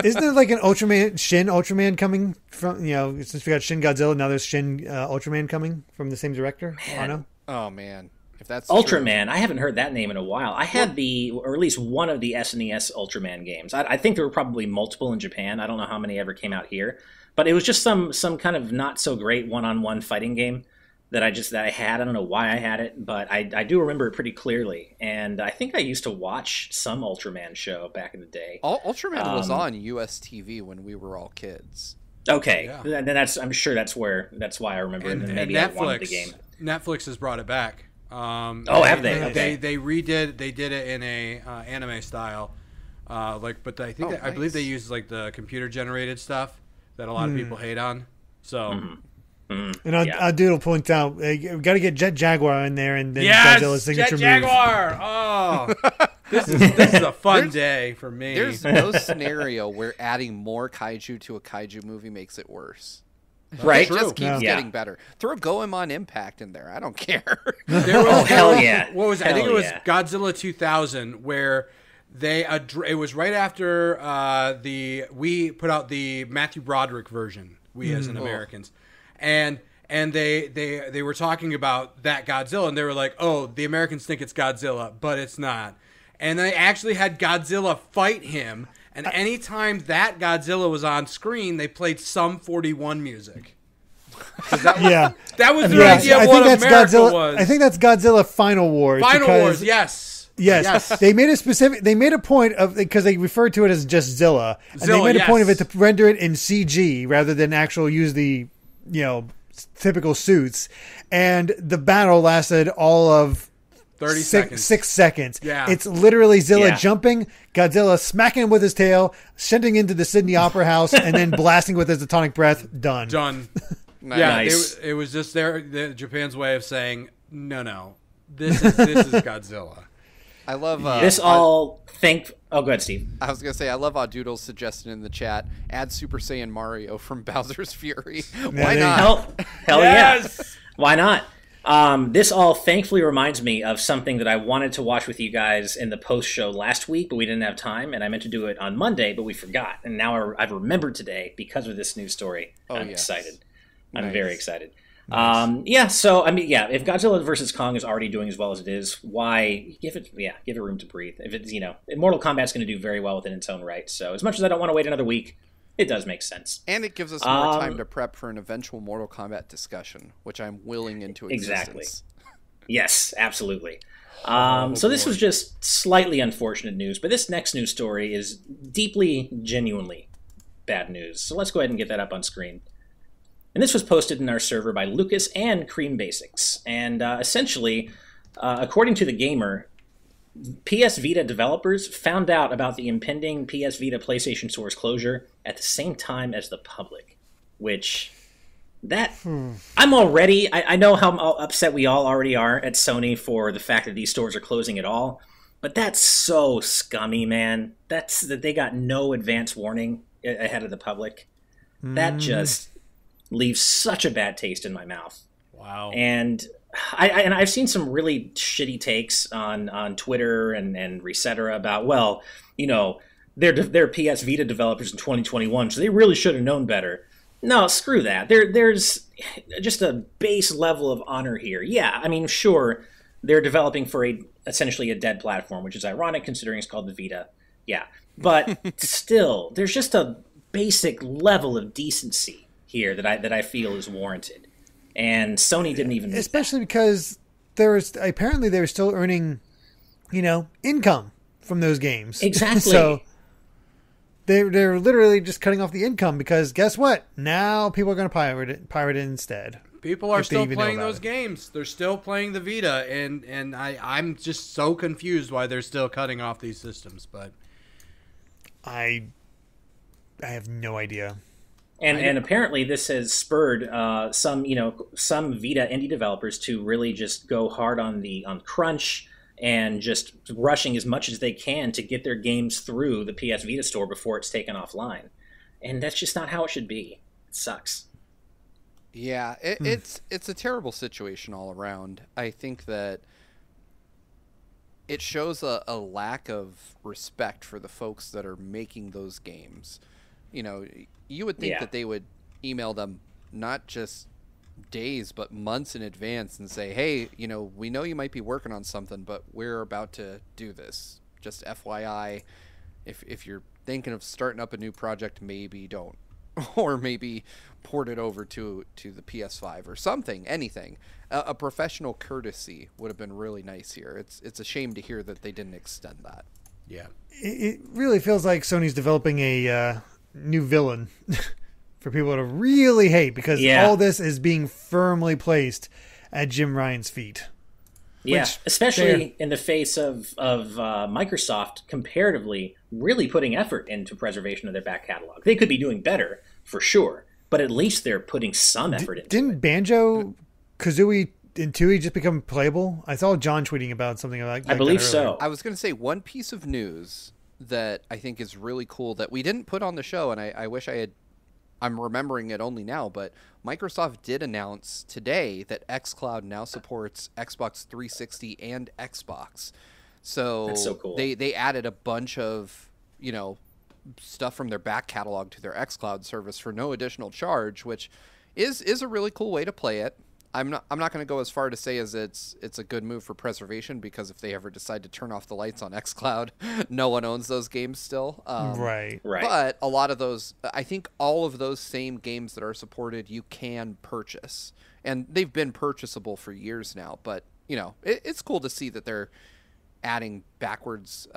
Isn't there an Shin Ultraman coming from? Since we got Shin Godzilla, now there's Shin Ultraman coming from the same director. Man. Oh man. If that's Ultraman, true. I haven't heard that name in a while. I had or at least one of the SNES Ultraman games. I think there were probably multiple in Japan. I don't know how many ever came out here, but it was just some kind of not so great one-on-one fighting game that I had. I don't know why I had it, but I do remember it pretty clearly. And I think I used to watch some Ultraman show back in the day. Ultraman was on US TV when we were all kids. Okay, yeah. Then I'm sure that's why I remember it. And maybe Netflix, I wanted the game. Netflix has brought it back. Have they? Okay. They did it in a anime style, but I think I believe they use the computer generated stuff that a lot of people hate on. So, and our dude will point out, we got to get Jet Jaguar in there, and then Godzilla's signature Jet move. Jaguar. Oh, this is a fun day for me. There's no scenario where adding more kaiju to a kaiju movie makes it worse. Right? It just keeps getting better. Throw Goemon Impact in there. I don't care. Hell yeah. What was it? I think it was Godzilla 2000 where it was right after we put out the Matthew Broderick version, as in Americans. And they were talking about that Godzilla, and they were like, oh, the Americans think it's Godzilla, but it's not. And they actually had Godzilla fight him, and anytime that Godzilla was on screen, they played Sum 41 music. That was their idea of what America was. I think that's Godzilla Final Wars. Final Wars, yes. Yes. They made a point of, because they referred to it as just Zilla, and they made a point of it to render it in CG rather than use the, typical suits. And the battle lasted all of 6 seconds. Yeah. It's literally Zilla jumping, Godzilla smacking him with his tail, sending into the Sydney Opera House, and then blasting with his atomic breath. Done. Nice. Yeah, it was just Japan's way of saying, no, this is Godzilla. I love Oh, go ahead, Steve. I was gonna say I love Doodle's suggestion in the chat. Add Super Saiyan Mario from Bowser's Fury. Why not? Hell yes! Yeah! Why not? This all thankfully reminds me of something that I wanted to watch with you guys in the post show last week, but we didn't have time, and I meant to do it on Monday, but we forgot. And now I've remembered today because of this news story. I'm excited. I'm very excited. Nice. So if Godzilla vs. Kong is already doing as well as it is, why give it room to breathe? If it's Mortal Kombat's going to do very well within its own right. So as much as I don't want to wait another week, it does make sense. And it gives us more time to prep for an eventual Mortal Kombat discussion, which I'm willing into existence. Exactly. Yes, absolutely. So this was just slightly unfortunate news, but this next news story is deeply, genuinely bad news. So let's go ahead and get that up on screen. And this was posted in our server by Lucas and Cream Basics. And essentially, according to The Gamer, PS Vita developers found out about the impending PS Vita PlayStation Store's closure at the same time as the public. Which, I'm already... I know how upset we all already are at Sony for the fact that these stores are closing at all. But that's so scummy, man. That they got no advance warning ahead of the public. That just... leaves such a bad taste in my mouth. Wow. And I've seen some really shitty takes on Twitter and etc. about, they're PS Vita developers in 2021, so they really should have known better. No, screw that. There's just a base level of honor here. Yeah, I mean, sure, they're developing for essentially a dead platform, which is ironic considering it's called the Vita. Yeah, but still, there's just a basic level of decency here that I feel is warranted, and Sony didn't even, especially because they were still earning, income from those games. Exactly. So they're literally just cutting off the income because guess what? Now people are going to pirate it instead. People are still playing those games. They're still playing the Vita, and I'm just so confused why they're still cutting off these systems. But I have no idea. And apparently this has spurred some Vita indie developers to really just go hard on crunch and just rushing as much as they can to get their games through the PS Vita store before it's taken offline. And that's just not how it should be. It sucks. Yeah, it's a terrible situation all around. I think that it shows a lack of respect for the folks that are making those games. You would think that they would email them not just days, but months in advance and say, hey, we know you might be working on something, but we're about to do this. Just FYI, if you're thinking of starting up a new project, maybe don't. Or maybe port it over to the PS5 or something, anything. A professional courtesy would have been really nice here. It's a shame to hear that they didn't extend that. Yeah. It really feels like Sony's developing a... new villain for people to really hate because all this is being firmly placed at Jim Ryan's feet. Yeah, especially in the face of Microsoft comparatively really putting effort into preservation of their back catalog. They could be doing better, for sure, but at least they're putting some effort into it. Didn't Banjo-Kazooie and Tooie just become playable? I saw John tweeting about something like that. I believe so. I was going to say one piece of news that I think is really cool that we didn't put on the show, and I wish I I'm remembering it only now, but Microsoft did announce today that xCloud now supports Xbox 360 and Xbox. So that's so cool. They added a bunch of, stuff from their back catalog to their xCloud service for no additional charge, which is a really cool way to play it. I'm not going to go as far to say as it's a good move for preservation, because if they ever decide to turn off the lights on xCloud, no one owns those games still. Right. But a lot of those, I think all of those same games that are supported, you can purchase, and they've been purchasable for years now. But it's cool to see that they're adding backwards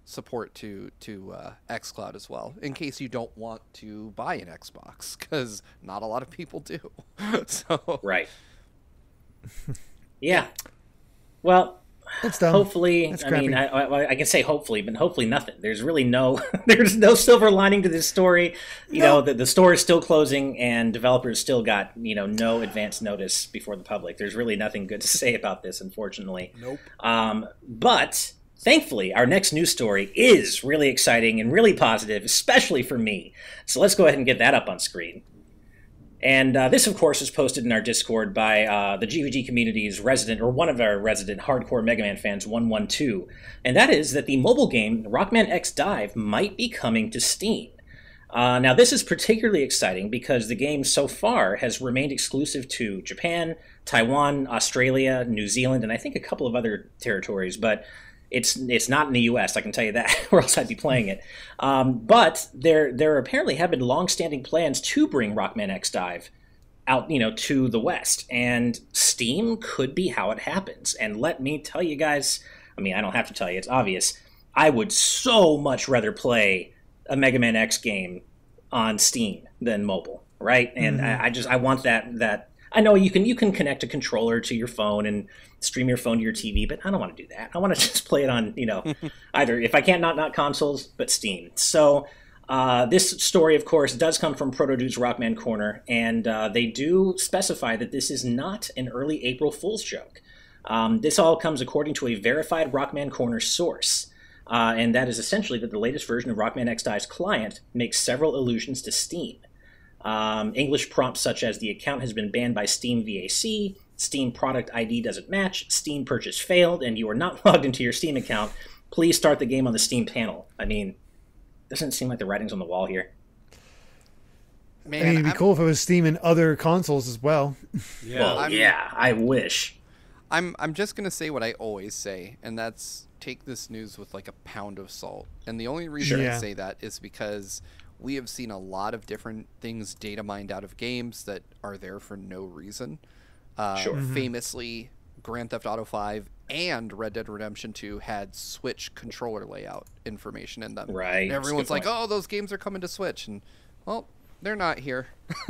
support to xCloud as well, in case you don't want to buy an Xbox, because not a lot of people do. So right. Yeah. Well, it's done. Hopefully, it's I mean, I can say hopefully, but hopefully nothing. There's really no silver lining to this story. You know, the store is still closing, and developers still got, no advance notice before the public. There's really nothing good to say about this, unfortunately. Nope. But thankfully, our next news story is really exciting and really positive, especially for me. So let's go ahead and get that up on screen. And this, of course, is posted in our Discord by the GVG community's resident, or one of our resident hardcore Mega Man fans, 112. And that is that the mobile game Rockman X DiVE might be coming to Steam. Now, this is particularly exciting because the game so far has remained exclusive to Japan, Taiwan, Australia, New Zealand, and I think a couple of other territories, but it's not in the U.S., I can tell you that, or else I'd be playing it. But there apparently have been long-standing plans to bring Rockman X DiVE out, to the West, and Steam could be how it happens. And let me tell you guys, I mean, I don't have to tell you, it's obvious, I would so much rather play a Mega Man X game on Steam than mobile, right? And I want that. I know you can connect a controller to your phone and stream your phone to your TV, but I don't want to do that. I want to just play it on, either, if I can't, not consoles, but Steam. So this story, of course, does come from Protodude's Rockman Corner, and they do specify that this is not an early April Fool's joke. This all comes according to a verified Rockman Corner source, and that is essentially that the latest version of Rockman X DiVE's client makes several allusions to Steam. English prompts such as the account has been banned by Steam VAC, Steam product ID doesn't match, Steam purchase failed, and you are not logged into your Steam account. Please start the game on the Steam panel. I mean, doesn't it seem like the writing's on the wall here? Man, I mean, it'd be cool if it was Steam and other consoles as well. Yeah, well, yeah, I wish. I'm just gonna say what I always say, and that's take this news with like a pound of salt. And the only reason I say that is because we have seen a lot of different things data mined out of games that are there for no reason. Famously, Grand Theft Auto 5 and Red Dead Redemption 2 had Switch controller layout information in them. Right. And everyone's like, oh, those games are coming to Switch. And, well, they're not here.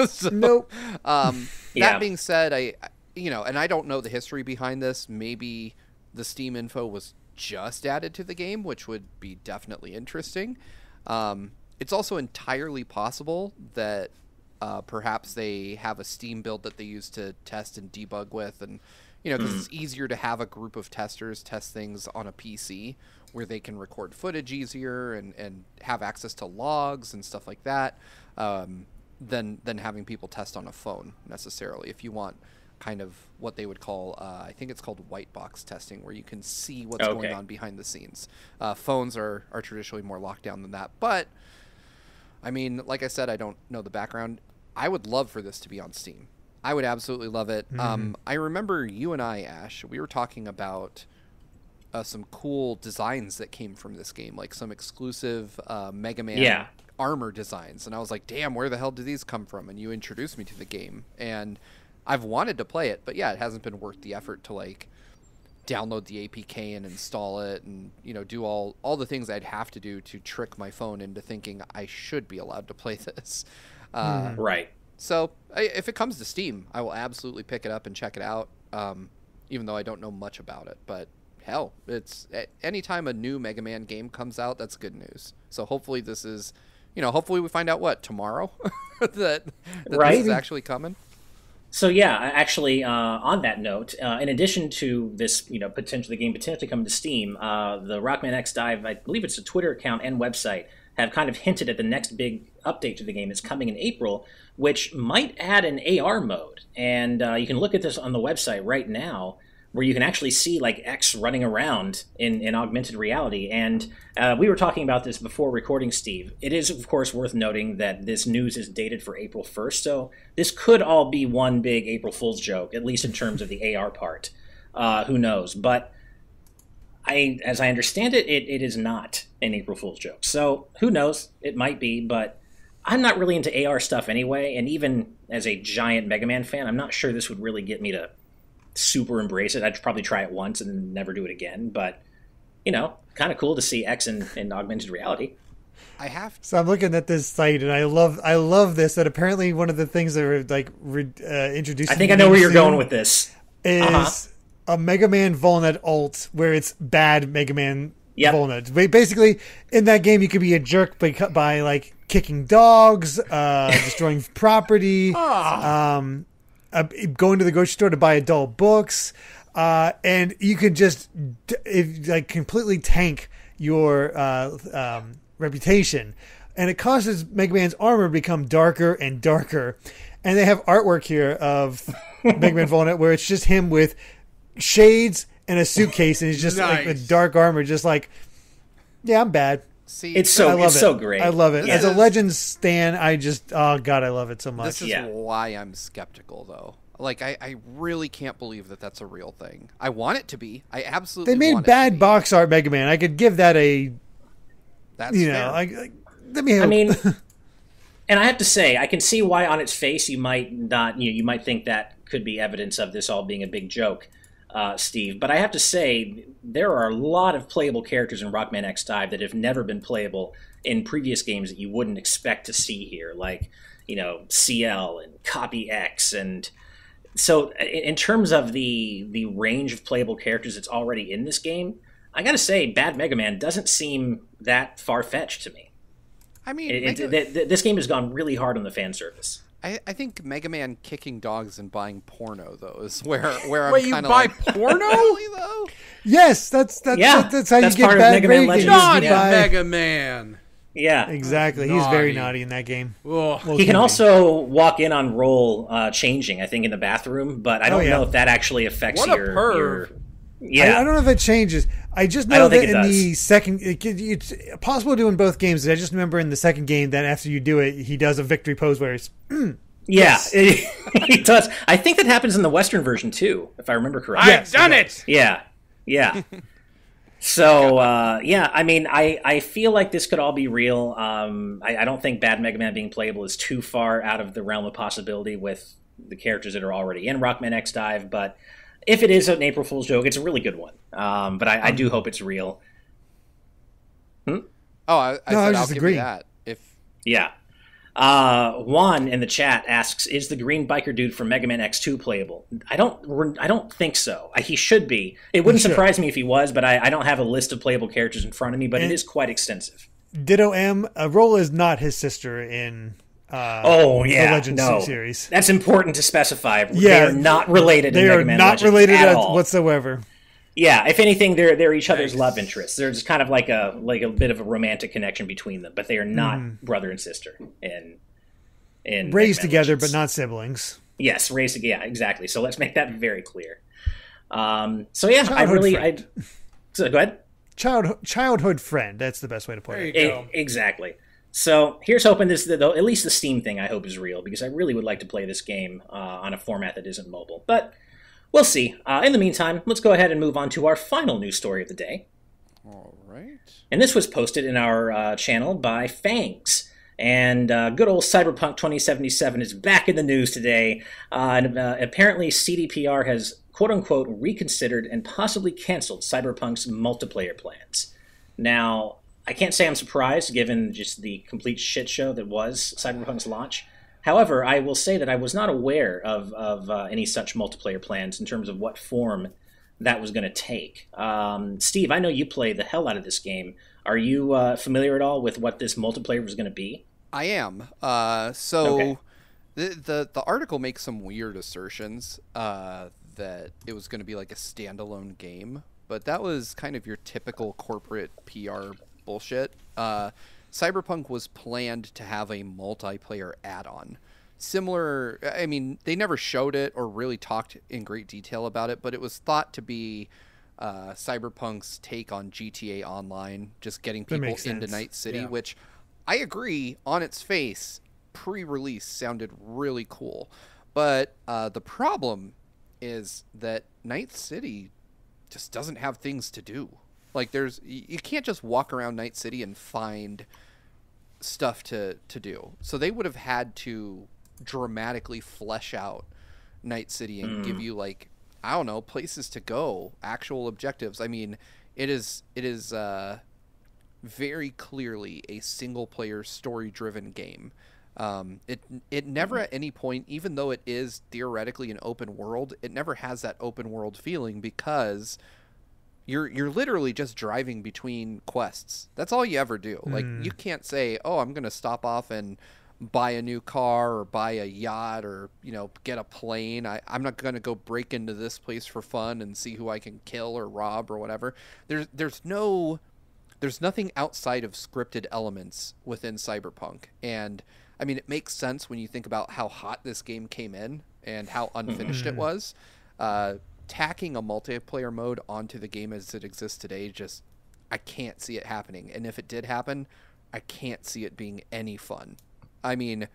So, nope. That being said, and I don't know the history behind this. Maybe the Steam info was just added to the game, which would be definitely interesting. It's also entirely possible that perhaps they have a Steam build that they use to test and debug with, and because it's easier to have a group of testers test things on a PC where they can record footage easier and have access to logs and stuff like that, than having people test on a phone necessarily. If you want kind of what they would call, I think it's called white box testing, where you can see what's going on behind the scenes. Phones are traditionally more locked down than that, but I mean, like I said, I don't know the background. I would love for this to be on Steam. I would absolutely love it. I remember you and I, Ash, we were talking about some cool designs that came from this game, like some exclusive Mega Man armor designs. And I was like, damn, where the hell did these come from? And you introduced me to the game. And I've wanted to play it, but yeah, it hasn't been worth the effort to like download the APK and install it and do all the things I'd have to do to trick my phone into thinking I should be allowed to play this. Right. So if it comes to Steam, I will absolutely pick it up and check it out, even though I don't know much about it. But hell, it's anytime a new Mega Man game comes out, that's good news. So hopefully this is, hopefully we find out tomorrow that this is actually coming. So yeah, actually, on that note, in addition to this, the game potentially coming to Steam, the Rockman X DiVE, I believe it's a Twitter account and website, have kind of hinted at the next big update to the game is coming in April, which might add an AR mode. And you can look at this on the website right now, where you can actually see like X running around in augmented reality. And we were talking about this before recording, Steve. It is, of course, worth noting that this news is dated for April 1st, so this could all be one big April Fool's joke, at least in terms of the AR part. Who knows? But as I understand it, it is not an April Fool's joke. So who knows? It might be, but I'm not really into AR stuff anyway, and even as a giant Mega Man fan, I'm not sure this would really get me to super embrace it. I'd probably try it once and then never do it again, but, kind of cool to see X in augmented reality. So I'm looking at this site, and I love this, that apparently one of the things that are like introduced. I think I know where you're going with this. Is a Mega Man Volnet alt, where it's bad Mega Man Volnet. Basically, in that game, you could be a jerk by like kicking dogs, destroying property, going to the grocery store to buy adult books, and you could just completely tank your reputation. And it causes Mega Man's armor to become darker and darker. And they have artwork here of Mega Man Volnet where it's just him with shades and a suitcase, and he's just like with dark armor, just like, yeah, I'm bad. See, it's so great. I love it. As a Legends stan, I love it so much. This is why I'm skeptical, though. Like, I really can't believe that that's a real thing. I want it to be. I absolutely. They made bad box art Mega Man. I could give that a. That's fair. Let me. I mean, and I have to say, I can see why on its face you might not. You might think that could be evidence of this all being a big joke. Steve, but I have to say there are a lot of playable characters in Rockman X DiVE that have never been playable in previous games that you wouldn't expect to see here, like CL and Copy X, and so in terms of the range of playable characters that's already in this game, I gotta say Bad Mega Man doesn't seem that far-fetched to me. I mean, this game has gone really hard on the fan service. I think Mega Man kicking dogs and buying porno, though, is where I'm Wait, you buy porno? Really, though? Yes, that's how that's you get part of bad Mega Man ratings. Legends. Mega Man. Yeah, exactly. Naughty. He's very naughty in that game. He can also walk in on roll changing, I think, in the bathroom, but I don't know if that actually affects your I don't know if it changes. I just know that in the second, it's possible to do in both games. I just remember in the second game that after you do it, he does a victory pose where it's he does. I think that happens in the Western version too, if I remember correctly. I've done it. Yeah. So I mean, I feel like this could all be real. I don't think Bad Mega Man being playable is too far out of the realm of possibility with the characters that are already in Rockman X DiVE, but if it is an April Fool's joke, it's a really good one. But I do hope it's real. Oh, I said I'll give you that. Juan in the chat asks, "Is the green biker dude from Mega Man X2 playable?" I don't think so. He should be. It wouldn't surprise me if he was, but I don't have a list of playable characters in front of me. But it is quite extensive. Ditto M. Rolla is not his sister in. The Legends series. That's important to specify. They are not related. They are not related at all whatsoever. Yeah, if anything, they're each other's love interests. There's kind of like a bit of a romantic connection between them, but they are not brother and sister. In raised together, but not siblings. Yes, raised together. Yeah, exactly. So let's make that very clear. So go ahead. Childhood friend. That's the best way to put it. Exactly. So here's hoping at least the Steam thing I hope is real, because I really would like to play this game on a format that isn't mobile. But we'll see. In the meantime, let's go ahead and move on to our final news story of the day. All right. And this was posted in our channel by Fangs. And good old Cyberpunk 2077 is back in the news today. And apparently CDPR has, quote-unquote, reconsidered and possibly canceled Cyberpunk's multiplayer plans. Now, I can't say I'm surprised, given just the complete shit show that was Cyberpunk's launch. However, I will say that I was not aware of any such multiplayer plans in terms of what form that was going to take. Steve, I know you play the hell out of this game. Are you familiar at all with what this multiplayer was going to be? I am. The article makes some weird assertions that it was going to be like a standalone game, but that was kind of your typical corporate PR bullshit. Cyberpunk was planned to have a multiplayer add-on. Similar, I mean, they never showed it or really talked in great detail about it, but it was thought to be Cyberpunk's take on GTA Online, just getting people into Night City, which I agree, on its face, pre-release sounded really cool. But the problem is that Night City just doesn't have things to do. Like, you can't just walk around Night City and find stuff to do. So they would have had to dramatically flesh out Night City and give you, like, I don't know, places to go, actual objectives. I mean, it is very clearly a single-player, story-driven game. It never at any point, even though it is theoretically an open world, it never has that open world feeling because you're literally just driving between quests. That's all you ever do. Like, you can't say, oh, I'm going to stop off and buy a new car or buy a yacht or, you know, get a plane. I'm not going to go break into this place for fun and see who I can kill or rob or whatever. There's nothing outside of scripted elements within Cyberpunk. And I mean, it makes sense when you think about how hot this game came in and how unfinished it was. Tacking a multiplayer mode onto the game as it exists today, just, I can't see it happening. And if it did happen, I can't see it being any fun. I mean,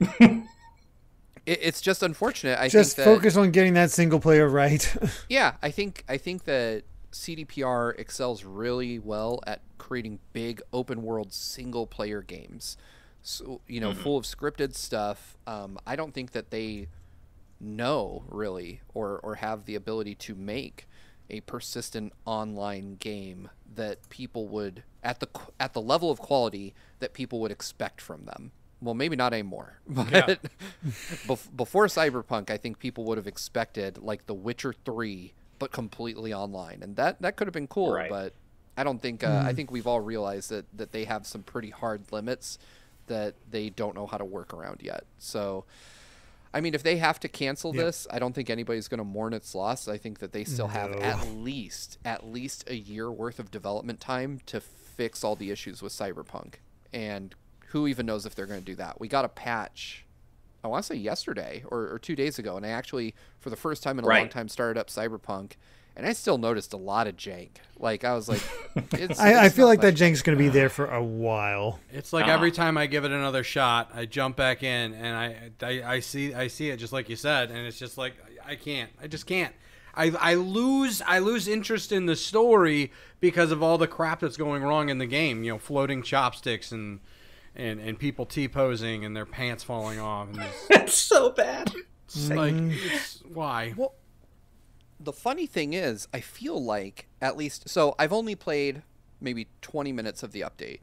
it's just unfortunate. I think that, focus on getting that single player right. Yeah, I think that CDPR excels really well at creating big open world single player games. So, you know, full of scripted stuff. I don't think that they know really or have the ability to make a persistent online game that people would at the level of quality that people would expect from them. Well, maybe not anymore, but before Cyberpunk, I think people would have expected like The Witcher 3 but completely online, and that could have been cool. Right. But I don't think I think we've all realized that they have some pretty hard limits that they don't know how to work around yet. So, I mean, if they have to cancel this, I don't think anybody's going to mourn its loss. I think that they still have at least a year worth of development time to fix all the issues with Cyberpunk. And who even knows if they're going to do that? We got a patch, I want to say yesterday or 2 days ago, and I actually, for the first time in a long time, started up Cyberpunk, and I still noticed a lot of jank. Like, I was like, I feel like that jank's going to be there for a while. It's like every time I give it another shot, I jump back in, and I see it just like you said, and it's just like, I just can't. I lose interest in the story because of all the crap that's going wrong in the game. You know, floating chopsticks and people T-posing and their pants falling off. And that's so bad. It's like, why? Well, the funny thing is, I feel like, at least, so I've only played maybe 20 minutes of the update.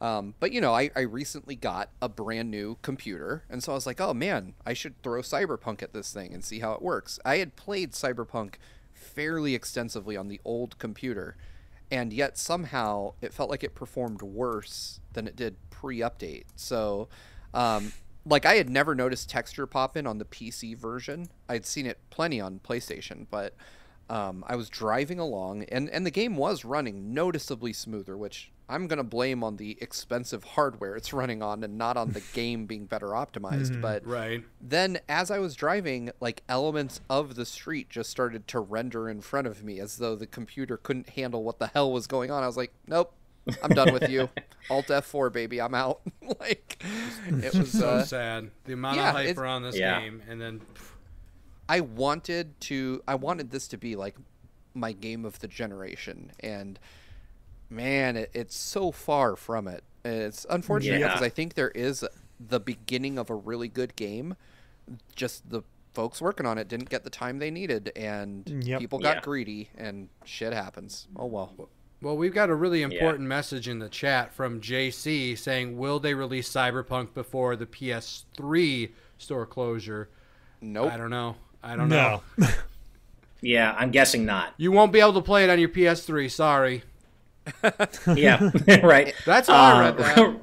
But, you know, I recently got a brand new computer. And so I was like, oh, man, I should throw Cyberpunk at this thing and see how it works. I had played Cyberpunk fairly extensively on the old computer. And yet somehow it felt like it performed worse than it did pre-update. So, like, I had never noticed texture pop-in on the PC version. I'd seen it plenty on PlayStation, but I was driving along, and the game was running noticeably smoother, which I'm going to blame on the expensive hardware it's running on and not on the game being better optimized. But then as I was driving, like, elements of the street just started to render in front of me as though the computer couldn't handle what the hell was going on. I was like, nope. I'm done with you. Alt F4, baby. I'm out. Like, it was so sad. The amount of hype around this game, and then I wanted this to be like my game of the generation, and man, it's so far from it. It's unfortunate because I think there is the beginning of a really good game. Just the folks working on it didn't get the time they needed, and people got greedy, and shit happens. Oh well. Well, we've got a really important message in the chat from JC saying, will they release Cyberpunk before the PS3 store closure? Nope. I don't know. Yeah, I'm guessing not. You won't be able to play it on your PS3. Sorry. Yeah, right. That's how I read that.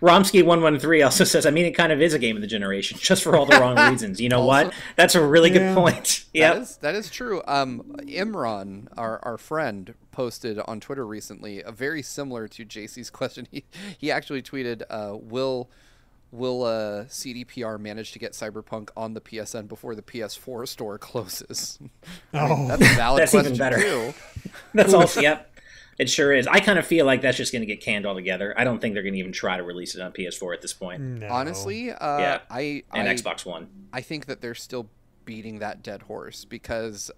Romsky113 also says, I mean, it kind of is a game of the generation, just for all the wrong reasons. You know what? That's a really good point. Yeah, that is true. Imran, our friend, posted on Twitter recently a very similar to JC's question. He actually tweeted, will CDPR manage to get Cyberpunk on the PSN before the PS4 store closes? I mean, that's a valid question, even better. Too. That's also, yep. It sure is. I kind of feel like that's just going to get canned altogether. I don't think they're going to even try to release it on PS4 at this point. No. Honestly, and Xbox One. I think that they're still beating that dead horse because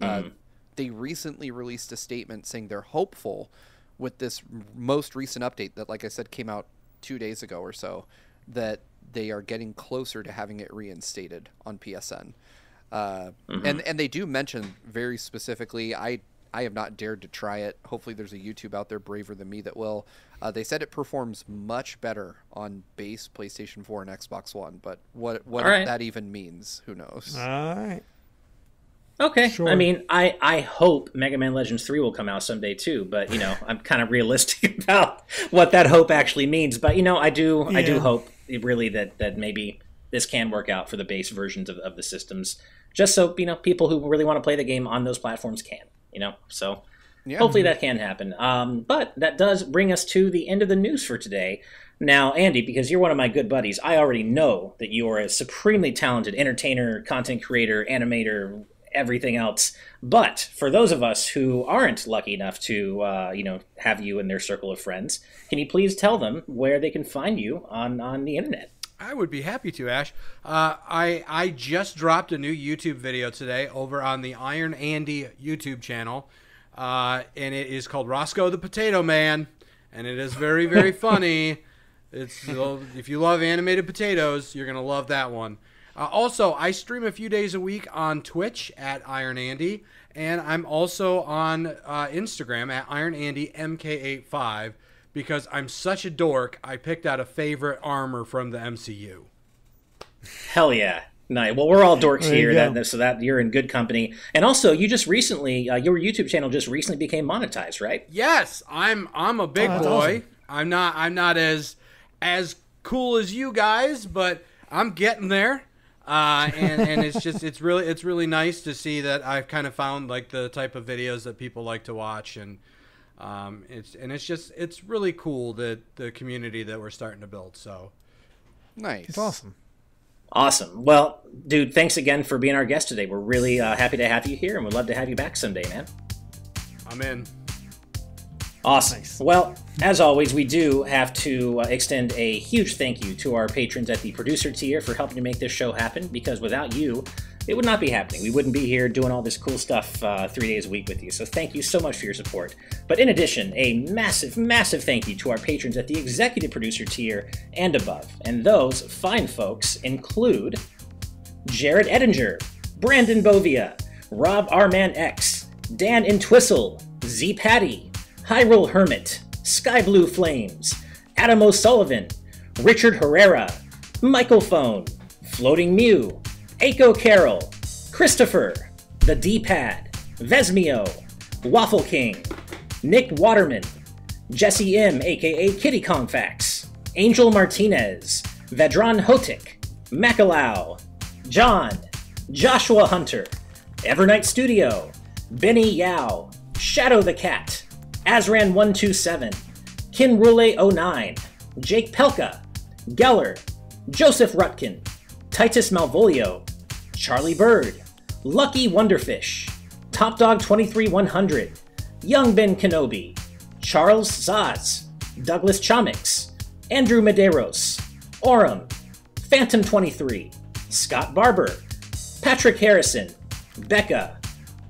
they recently released a statement saying they're hopeful with this most recent update that, like I said, came out 2 days ago or so, that they are getting closer to having it reinstated on PSN. And they do mention very specifically, I have not dared to try it. Hopefully there's a YouTube out there braver than me that will. They said it performs much better on base PlayStation 4 and Xbox One, but what that even means, who knows? All right. Okay. Sure. I mean, I hope Mega Man Legends 3 will come out someday too, but, you know, I'm kind of realistic about what that hope actually means. But, you know, I do hope really that maybe this can work out for the base versions of the systems, just so, you know, people who really want to play the game on those platforms can. You know, so hopefully that can happen. But that does bring us to the end of the news for today. Now, Andy, because you're one of my good buddies, I already know that you are a supremely talented entertainer, content creator, animator, everything else. But for those of us who aren't lucky enough to, have you in their circle of friends, can you please tell them where they can find you on the internet? I would be happy to, Ash. I just dropped a new YouTube video today over on the Iron Andy YouTube channel, and it is called Roscoe the Potato Man, and it is very, very funny. If you love animated potatoes, you're going to love that one. Also, I stream a few days a week on Twitch at Iron Andy, and I'm also on Instagram at IronAndyMK85. Because I'm such a dork, I picked out a favorite armor from the MCU. Hell yeah. Nice. Well, we're all dorks here, so that you're in good company. And also, you just recently, your YouTube channel just recently became monetized, right? Yes, I'm a big boy. Awesome. I'm not as cool as you guys, but I'm getting there. And it's really nice to see that I've kind of found like the type of videos that people like to watch, and it's really cool that the community that we're starting to build. So nice. It's awesome. Awesome. Well, dude, thanks again for being our guest today. We're really happy to have you here, and we'd love to have you back someday, man. I'm in. Awesome. Nice. Well, as always, we do have to extend a huge thank you to our patrons at the producer tier for helping to make this show happen, because without you, it would not be happening. We wouldn't be here doing all this cool stuff 3 days a week with you. So thank you so much for your support. But in addition, a massive, massive thank you to our patrons at the executive producer tier and above. And those fine folks include Jared Edinger, Brandon Bovia, Rob Arman X, Dan Entwistle, Z Patty, Hyrule Hermit, Sky Blue Flames, Adam O'Sullivan, Richard Herrera, Michael Phone, Floating Mew, Aiko Carroll, Christopher, The D-Pad, Vesmio, Waffle King, Nick Waterman, Jesse M, aka Kitty Kong Facts, Angel Martinez, Vedran Hotik, Macalau, John, Joshua Hunter, Evernight Studio, Benny Yao, Shadow the Cat, Azran127, Kinrule09, Jake Pelka, Geller, Joseph Rutkin, Titus Malvolio, Charlie Bird, Lucky Wonderfish, Top Dog 23100, Young Ben Kenobi, Charles Zaz, Douglas Chomix, Andrew Medeiros, Orem, Phantom 23, Scott Barber, Patrick Harrison, Becca,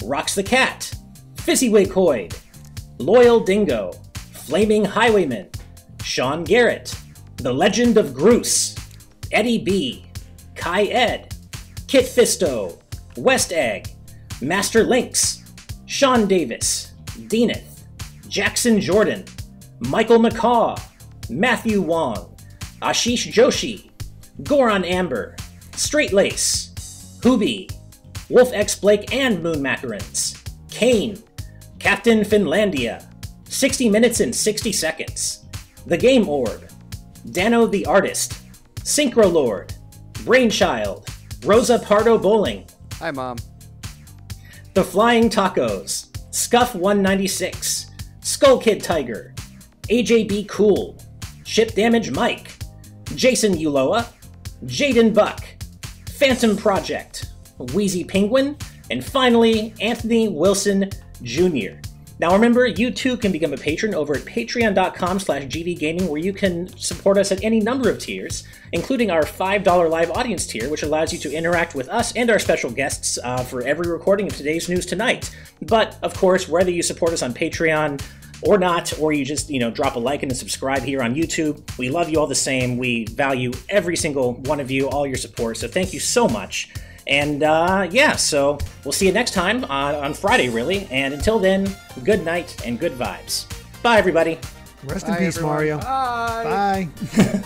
Rocks the Cat, Fizzywig Hoyd, Loyal Dingo, Flaming Highwayman, Sean Garrett, The Legend of Groose, Eddie B, Kai Ed, Kit Fisto, West Egg, Master Lynx, Sean Davis, Deaneth, Jackson Jordan, Michael McCaw, Matthew Wong, Ashish Joshi, Goron Amber, Straight Lace, Hoobie, Wolf X Blake and Moon Macarons, Kane, Captain Finlandia, 60 Minutes and 60 Seconds, The Game Orb, Dano the Artist, Synchro Lord, Brainchild, Rosa Pardo Bowling, Hi, Mom, The Flying Tacos, Scuff 196, Skull Kid Tiger, AJB Cool, Ship Damage Mike, Jason Uloa, Jaden Buck, Phantom Project, Wheezy Penguin, and finally, Anthony Wilson Jr. Now remember, you too can become a patron over at patreon.com/gvgaming, where you can support us at any number of tiers, including our $5 live audience tier, which allows you to interact with us and our special guests for every recording of today's news tonight. But, of course, whether you support us on Patreon or not, or you just, drop a like and a subscribe here on YouTube, we love you all the same. We value every single one of you, all your support, so thank you so much. And, so we'll see you next time on Friday, really. And until then, good night and good vibes. Bye, everybody. Rest in peace, everyone. Mario. Bye. Bye.